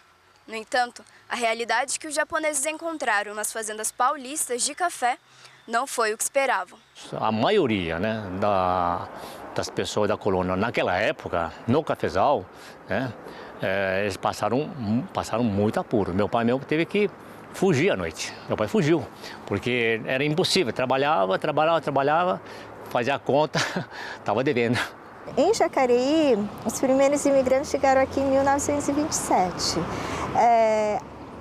No entanto, a realidade que os japoneses encontraram nas fazendas paulistas de café não foi o que esperavam. A maioria, né, das pessoas da colônia naquela época, no cafezal, né, eles passaram muito apuro. Meu pai mesmo teve que fugir à noite. Meu pai fugiu, porque era impossível. Trabalhava, fazia a conta, estava devendo. Em Jacareí, os primeiros imigrantes chegaram aqui em 1927.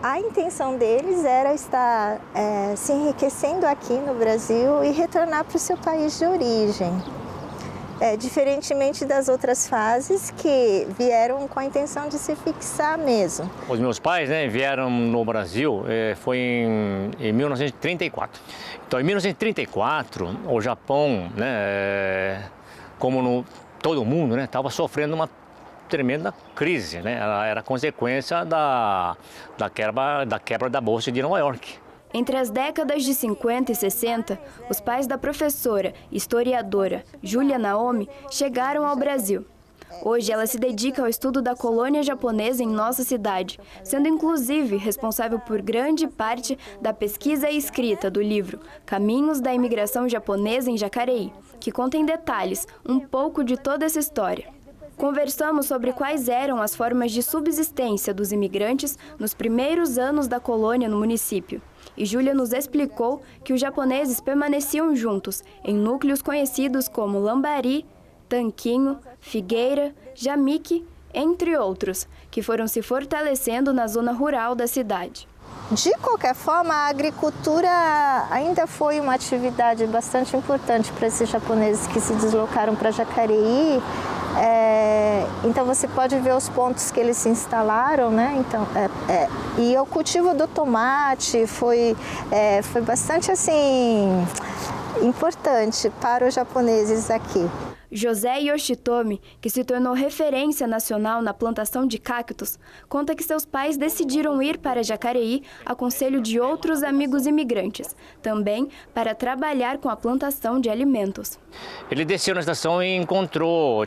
A intenção deles era estar se enriquecendo aqui no Brasil e retornar para o seu país de origem. Diferentemente das outras fases que vieram com a intenção de se fixar mesmo. Os meus pais, né, vieram no Brasil, foi em 1934. Então, em 1934, o Japão, né, como todo mundo, né, estava sofrendo uma tremenda crise, né? Ela era consequência da quebra da Bolsa de Nova York. Entre as décadas de 50 e 60, os pais da professora e historiadora Julia Naomi chegaram ao Brasil. Hoje ela se dedica ao estudo da colônia japonesa em nossa cidade, sendo inclusive responsável por grande parte da pesquisa e escrita do livro Caminhos da Imigração Japonesa em Jacareí, que contém detalhes um pouco de toda essa história. Conversamos sobre quais eram as formas de subsistência dos imigrantes nos primeiros anos da colônia no município. E Júlia nos explicou que os japoneses permaneciam juntos em núcleos conhecidos como Lambari, Tanquinho, Figueira, Jamique, entre outros, que foram se fortalecendo na zona rural da cidade. De qualquer forma, a agricultura ainda foi uma atividade bastante importante para esses japoneses que se deslocaram para Jacareí. Então você pode ver os pontos que eles se instalaram, né? Então, e o cultivo do tomate foi bastante assim importante para os japoneses aqui. José Yoshitomi, que se tornou referência nacional na plantação de cactos, conta que seus pais decidiram ir para Jacareí a conselho de outros amigos imigrantes, também para trabalhar com a plantação de alimentos. Ele desceu na estação e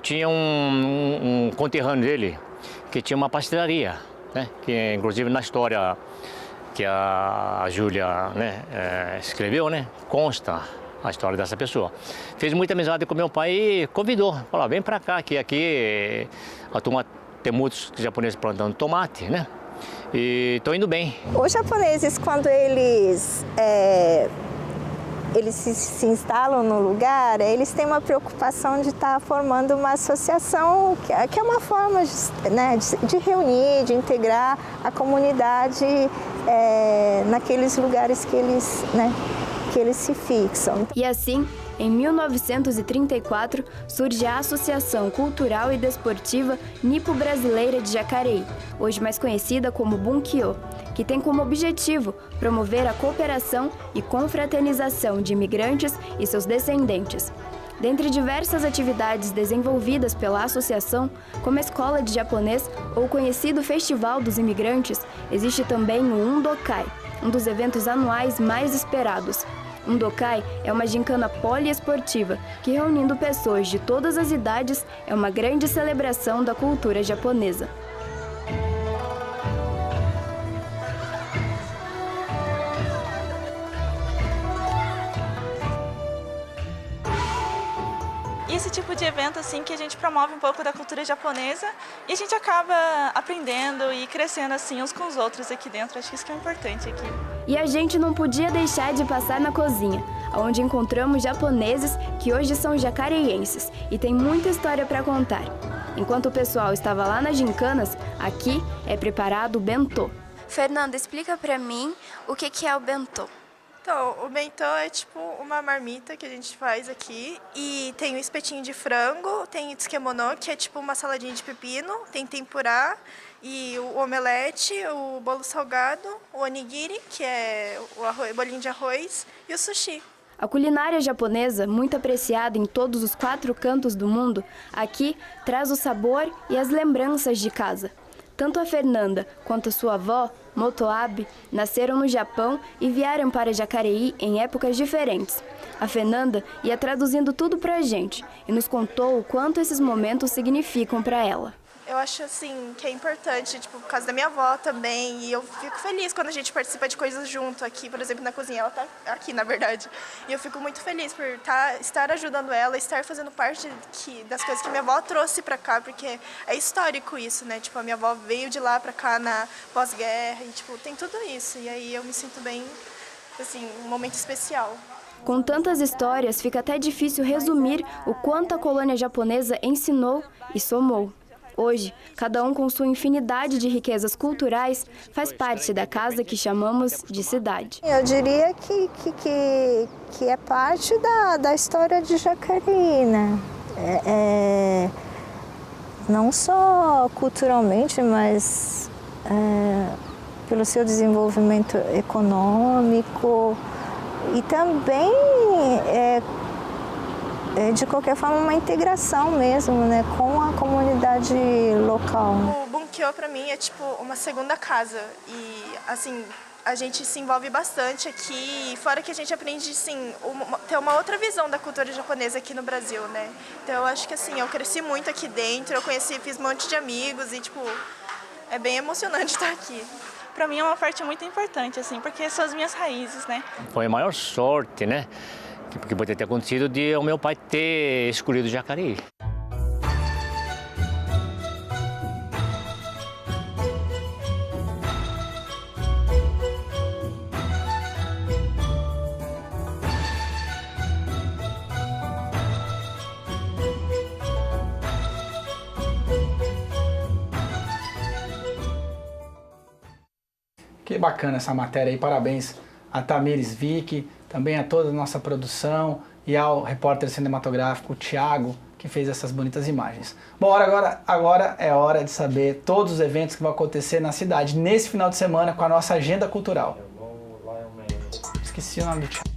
tinha um conterrâneo dele, que tinha uma pastelaria, né? Que inclusive na história que a Júlia, né, escreveu, né, consta a história dessa pessoa. Fez muita amizade com meu pai e convidou, falou, vem pra cá, que aqui a turma tem muitos japoneses plantando tomate, né? E tô indo bem. Os japoneses, quando eles eles se instalam no lugar, eles têm uma preocupação de estar formando uma associação, que é uma forma de reunir, de integrar a comunidade naqueles lugares que eles se fixam. E assim, em 1934, surge a Associação Cultural e Desportiva Nipo-Brasileira de Jacareí, hoje mais conhecida como Bunkyo, que tem como objetivo promover a cooperação e confraternização de imigrantes e seus descendentes. Dentre diversas atividades desenvolvidas pela associação, como a Escola de Japonês ou o conhecido Festival dos Imigrantes, existe também o Undokai, um dos eventos anuais mais esperados. Undokai é uma gincana poliesportiva que, reunindo pessoas de todas as idades, é uma grande celebração da cultura japonesa. Esse tipo de evento assim que a gente promove um pouco da cultura japonesa e a gente acaba aprendendo e crescendo assim uns com os outros aqui dentro. Acho que isso que é importante aqui. E a gente não podia deixar de passar na cozinha, onde encontramos japoneses que hoje são jacareienses e tem muita história para contar. Enquanto o pessoal estava lá nas gincanas, aqui é preparado o bentô. Fernanda, explica para mim o que é o bentô. Então, o bentô é tipo uma marmita que a gente faz aqui e tem o espetinho de frango, tem o tsukemono, que é tipo uma saladinha de pepino, tem tempurá e o omelete, o bolo salgado, o onigiri, que é o bolinho de arroz, e o sushi. A culinária japonesa, muito apreciada em todos os 4 cantos do mundo, aqui traz o sabor e as lembranças de casa. Tanto a Fernanda quanto a sua avó, Motoabe, nasceram no Japão e vieram para Jacareí em épocas diferentes. A Fernanda ia traduzindo tudo pra gente e nos contou o quanto esses momentos significam para ela. Eu acho assim que é importante, tipo, por causa da minha avó também, e eu fico feliz quando a gente participa de coisas junto aqui, por exemplo, na cozinha. Ela tá aqui, na verdade, e eu fico muito feliz por estar ajudando ela, estar fazendo parte das coisas que minha avó trouxe pra cá, porque é histórico isso, né? Tipo, a minha avó veio de lá pra cá na pós-guerra e, tipo, tem tudo isso, e aí eu me sinto bem, assim, um momento especial. Com tantas histórias, fica até difícil resumir o quanto a colônia japonesa ensinou e somou. Hoje, cada um com sua infinidade de riquezas culturais faz parte da casa que chamamos de cidade. Eu diria que é parte da história de Jacareí, né? Não só culturalmente, mas pelo seu desenvolvimento econômico e também de qualquer forma uma integração mesmo, né, com a comunidade local. O Bunkyo para mim é tipo uma segunda casa e assim a gente se envolve bastante aqui, fora que a gente aprende sim ter uma outra visão da cultura japonesa aqui no Brasil, né? Então eu acho que assim eu cresci muito aqui dentro, fiz um monte de amigos e tipo é bem emocionante estar aqui. Para mim é uma parte muito importante assim, porque são as minhas raízes, né? Foi a maior sorte, né? Que pode ter acontecido de o meu pai ter escolhido Jacareí. Que bacana essa matéria aí, parabéns a Tamires Vick, também a toda a nossa produção e ao repórter cinematográfico Thiago, que fez essas bonitas imagens. Bom, agora é hora de saber todos os eventos que vão acontecer na cidade nesse final de semana com a nossa agenda cultural. Esqueci o nome do Thiago.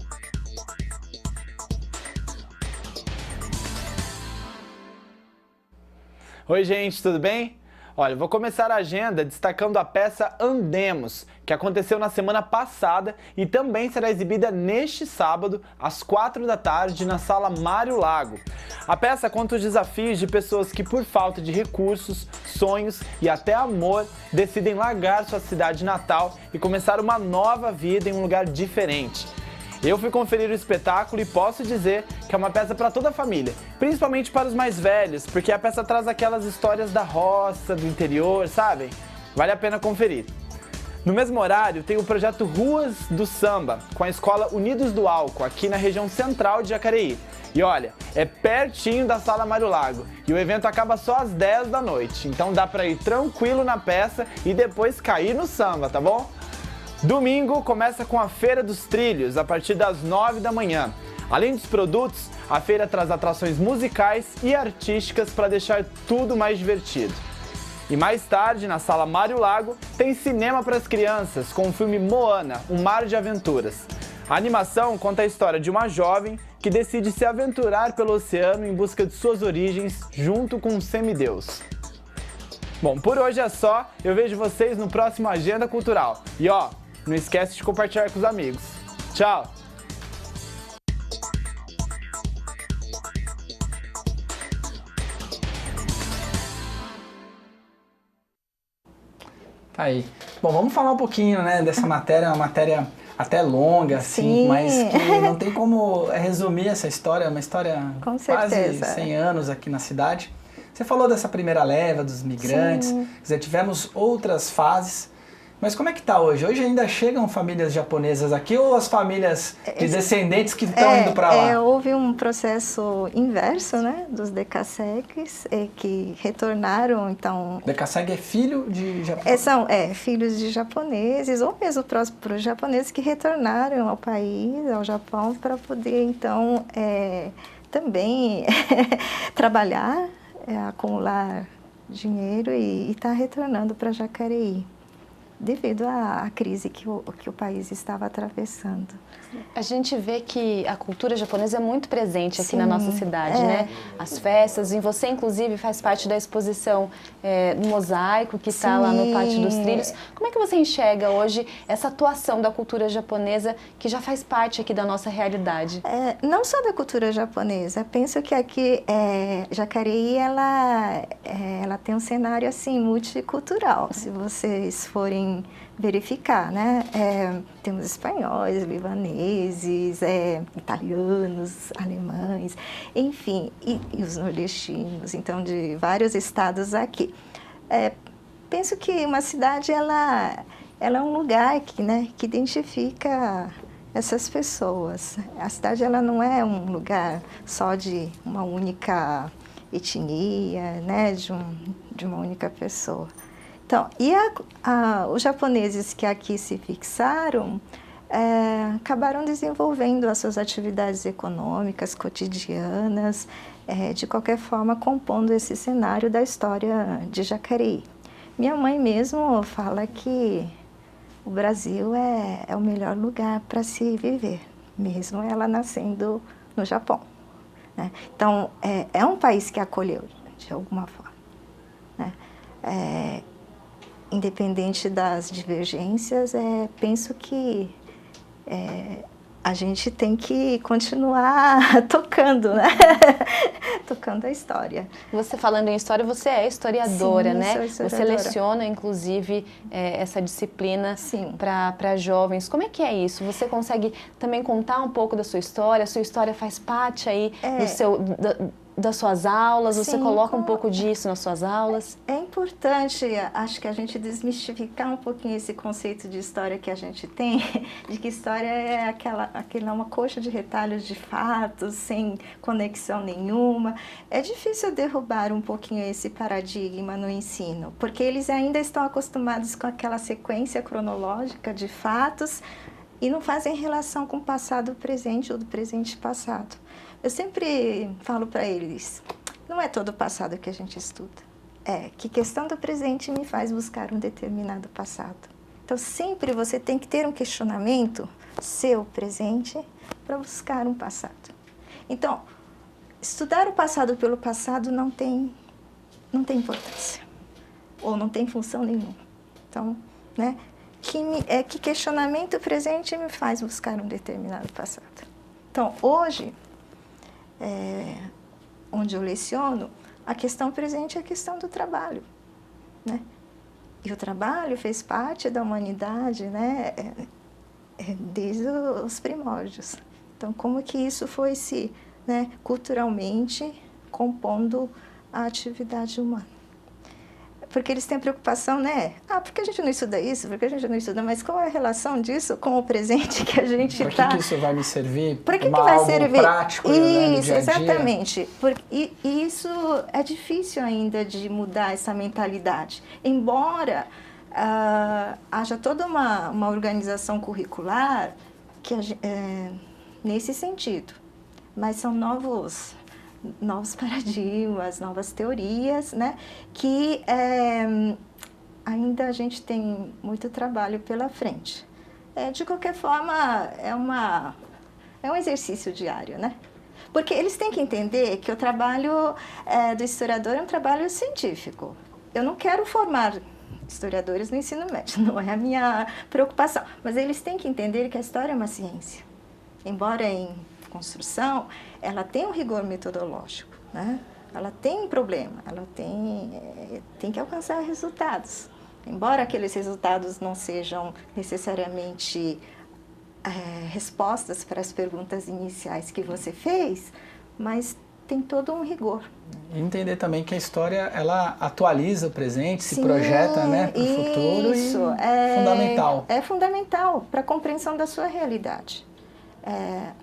Oi gente, tudo bem? Olha, vou começar a agenda destacando a peça Andemos, que aconteceu na semana passada e também será exibida neste sábado, às 4 da tarde, na Sala Mário Lago. A peça conta os desafios de pessoas que, por falta de recursos, sonhos e até amor, decidem largar sua cidade natal e começar uma nova vida em um lugar diferente. Eu fui conferir o espetáculo e posso dizer que é uma peça para toda a família, principalmente para os mais velhos, porque a peça traz aquelas histórias da roça, do interior, sabem? Vale a pena conferir. No mesmo horário, tem o projeto Ruas do Samba, com a Escola Unidos do Álcool, aqui na região central de Jacareí. E olha, é pertinho da Sala Mário Lago, e o evento acaba só às 10 da noite, então dá pra ir tranquilo na peça e depois cair no samba, tá bom? Domingo começa com a Feira dos Trilhos, a partir das 9 da manhã. Além dos produtos, a feira traz atrações musicais e artísticas para deixar tudo mais divertido. E mais tarde, na Sala Mário Lago, tem cinema para as crianças com o filme Moana, Um Mar de Aventuras. A animação conta a história de uma jovem que decide se aventurar pelo oceano em busca de suas origens junto com um semideus. Bom, por hoje é só. Eu vejo vocês no próximo Agenda Cultural. E ó, não esquece de compartilhar com os amigos. Tchau! Tá aí. Bom, vamos falar um pouquinho, né, dessa matéria, uma matéria até longa, assim, Sim. mas que não tem como resumir essa história, uma história Com quase certeza. 100 anos aqui na cidade. Você falou dessa primeira leva dos migrantes, Sim. quer dizer, tivemos outras fases, mas como é que tá hoje? Hoje ainda chegam famílias japonesas aqui ou as famílias de descendentes que estão indo para lá? Houve um processo inverso, né, dos decassegues, que retornaram, então... Decassegue é filho de japoneses? São filhos de japoneses, ou mesmo próprios japoneses que retornaram ao país, ao Japão, para poder, então, também trabalhar, acumular dinheiro e estar retornando para Jacareí, devido à crise que o país estava atravessando. A gente vê que a cultura japonesa é muito presente aqui Sim, na nossa cidade, né? As festas, e você inclusive faz parte da exposição do mosaico que está lá no Pátio dos Trilhos. Como é que você enxerga hoje essa atuação da cultura japonesa que já faz parte aqui da nossa realidade? Não só da cultura japonesa, penso que aqui Jacareí ela tem um cenário assim multicultural, se vocês forem verificar, né? Temos espanhóis, libaneses, italianos, alemães, enfim, e os nordestinos, então de vários estados aqui. Penso que uma cidade ela é um lugar que identifica essas pessoas. A cidade ela não é um lugar só de uma única etnia, né? De uma única pessoa. Então, e os japoneses que aqui se fixaram acabaram desenvolvendo as suas atividades econômicas, cotidianas, de qualquer forma compondo esse cenário da história de Jacareí. Minha mãe mesmo fala que o Brasil é o melhor lugar para se viver, mesmo ela nascendo no Japão, né? Então, é um país que acolheu de alguma forma, né? Independente das divergências, penso que a gente tem que continuar tocando, né? Tocando a história. Você falando em história, você é historiadora, Sim, né? sou historiadora. Você leciona, inclusive, essa disciplina para jovens. Como é que é isso? Você consegue também contar um pouco da sua história? A sua história faz parte aí das suas aulas? Você coloca um pouco disso nas suas aulas? É importante, acho que a gente desmistificar um pouquinho esse conceito de história que a gente tem, de que história é aquela uma coxa de retalhos de fatos, sem conexão nenhuma. É difícil derrubar um pouquinho esse paradigma no ensino, porque eles ainda estão acostumados com aquela sequência cronológica de fatos e não fazem relação com o passado presente ou do presente passado. Eu sempre falo para eles, não é todo o passado que a gente estuda. Que questão do presente me faz buscar um determinado passado. Então, sempre você tem que ter um questionamento seu presente para buscar um passado. Então, estudar o passado pelo passado não tem importância, ou não tem função nenhuma. Então, né, que questionamento presente me faz buscar um determinado passado. Então, hoje, onde eu leciono, a questão presente é a questão do trabalho, né? E o trabalho fez parte da humanidade, né? Desde os primórdios. Então, como que isso foi culturalmente compondo a atividade humana? porque eles têm a preocupação, né? Por que a gente não estuda isso? Por que a gente não estuda? Mas qual é a relação disso com o presente que a gente está... Para que isso vai me servir? Para que vai servir? Prático, isso, né, no dia a dia? Exatamente. E isso é difícil ainda de mudar essa mentalidade. Embora haja toda uma organização curricular que nesse sentido. Mas são novos paradigmas, novas teorias, né? Que ainda a gente tem muito trabalho pela frente. De qualquer forma, é um exercício diário, né? Porque eles têm que entender que o trabalho do historiador é um trabalho científico. Eu não quero formar historiadores no ensino médio, não é a minha preocupação. Mas eles têm que entender que a história é uma ciência. Embora em construção, ela tem um rigor metodológico, né? Ela tem um problema, ela tem que alcançar resultados. Embora aqueles resultados não sejam necessariamente respostas para as perguntas iniciais que você fez, mas tem todo um rigor. Entender também que a história, ela atualiza o presente, se projeta, né, para o futuro. Isso é fundamental. É fundamental para a compreensão da sua realidade.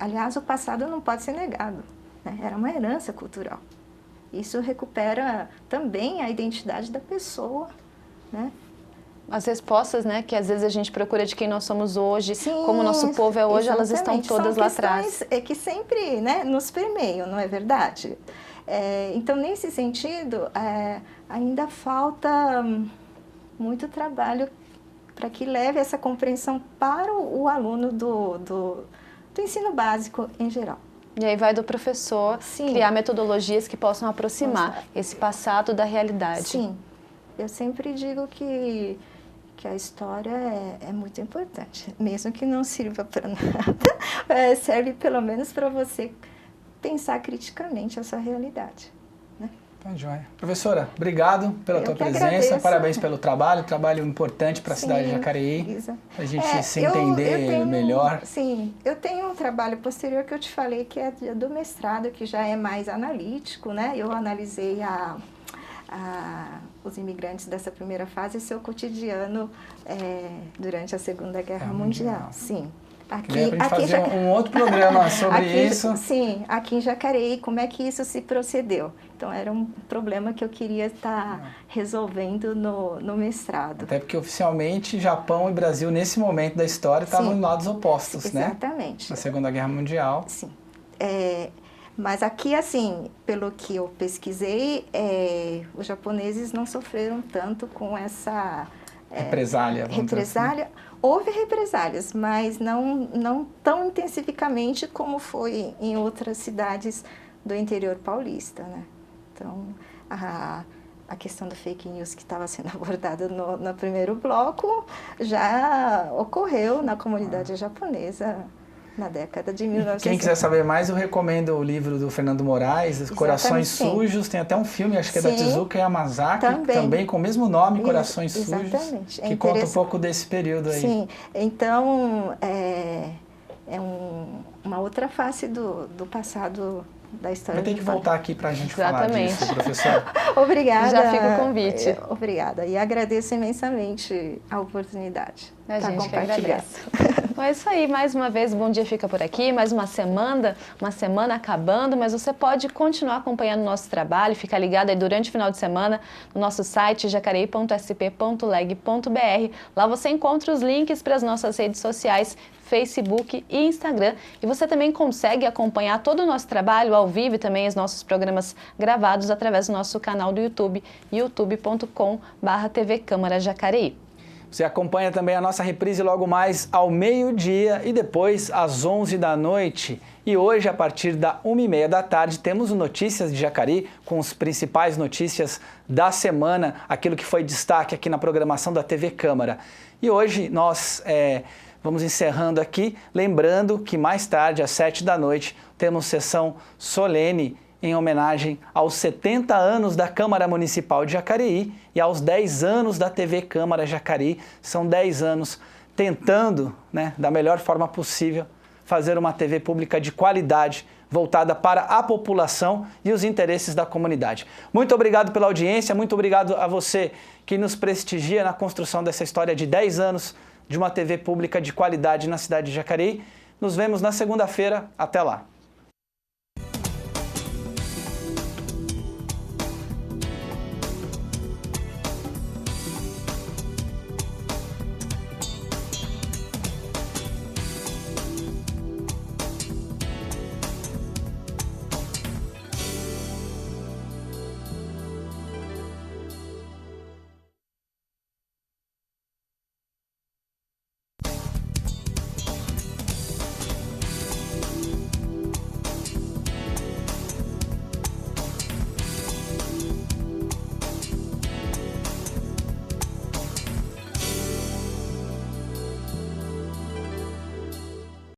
Aliás, o passado não pode ser negado, né? Era uma herança cultural. Isso recupera também a identidade da pessoa, né? As respostas, né, que às vezes a gente procura de quem nós somos hoje, como o nosso povo é hoje, elas estão todas lá atrás. Que sempre, né, nos permeiam, não é verdade? Então, nesse sentido, ainda falta muito trabalho para que leve essa compreensão para o aluno do ensino básico em geral. E aí vai do professor criar metodologias que possam aproximar esse passado da realidade. Sim, eu sempre digo que a história é muito importante, mesmo que não sirva para nada, serve pelo menos para você pensar criticamente a sua realidade. Né? Tá joia. Professora, obrigado pela tua presença, agradeço. Parabéns pelo trabalho importante para a cidade de Jacareí, para a gente se entender melhor. Sim, eu tenho um trabalho posterior que eu te falei que é do mestrado, que já é mais analítico, né? Eu analisei os imigrantes dessa primeira fase e seu cotidiano durante a Segunda Guerra Mundial. Sim. Aqui a gente fazer um outro programa sobre isso. Sim, aqui em Jacareí, como é que isso se procedeu. Então, era um problema que eu queria estar resolvendo no mestrado. Até porque, oficialmente, Japão e Brasil, nesse momento da história, estavam em lados opostos, né? Exatamente. Na Segunda Guerra Mundial. Sim. Mas aqui, assim, pelo que eu pesquisei, os japoneses não sofreram tanto com essa... represália. Represália. Houve represálias, mas não tão intensificamente como foi em outras cidades do interior paulista, né? Então, a questão do fake news que estava sendo abordada no primeiro bloco já ocorreu na comunidade japonesa na década de 1900. Quem quiser saber mais, eu recomendo o livro do Fernando Moraes, Corações Sujos. Tem até um filme, acho que é da Tezuka Yamazaki, também com o mesmo nome, Corações Sujos, que conta um pouco desse período aí. Sim, então é uma outra face do passado da história. Vai ter que voltar aqui para a gente falar disso, professor. Obrigada. Já fica o convite. Obrigada. E agradeço imensamente a oportunidade. A gente que agradece. Então é isso aí, mais uma vez, Bom Dia fica por aqui, mais uma semana acabando, mas você pode continuar acompanhando o nosso trabalho, ficar ligado aí durante o final de semana no nosso site jacareí.sp.leg.br. Lá você encontra os links para as nossas redes sociais, Facebook e Instagram. E você também consegue acompanhar todo o nosso trabalho ao vivo e também os nossos programas gravados através do nosso canal do YouTube, youtube.com/TV Câmara Jacareí. Você acompanha também a nossa reprise logo mais ao meio-dia e depois às 11 da noite. E hoje, a partir da 1h30 da tarde, temos o Notícias de Jacareí com as principais notícias da semana, aquilo que foi destaque aqui na programação da TV Câmara. E hoje nós vamos encerrando aqui, lembrando que mais tarde, às 7 da noite, temos sessão solene em homenagem aos 70 anos da Câmara Municipal de Jacareí e aos 10 anos da TV Câmara Jacareí. São 10 anos tentando, da melhor forma possível, fazer uma TV pública de qualidade voltada para a população e os interesses da comunidade. Muito obrigado pela audiência, muito obrigado a você que nos prestigia na construção dessa história de 10 anos de uma TV pública de qualidade na cidade de Jacareí. Nos vemos na segunda-feira. Até lá.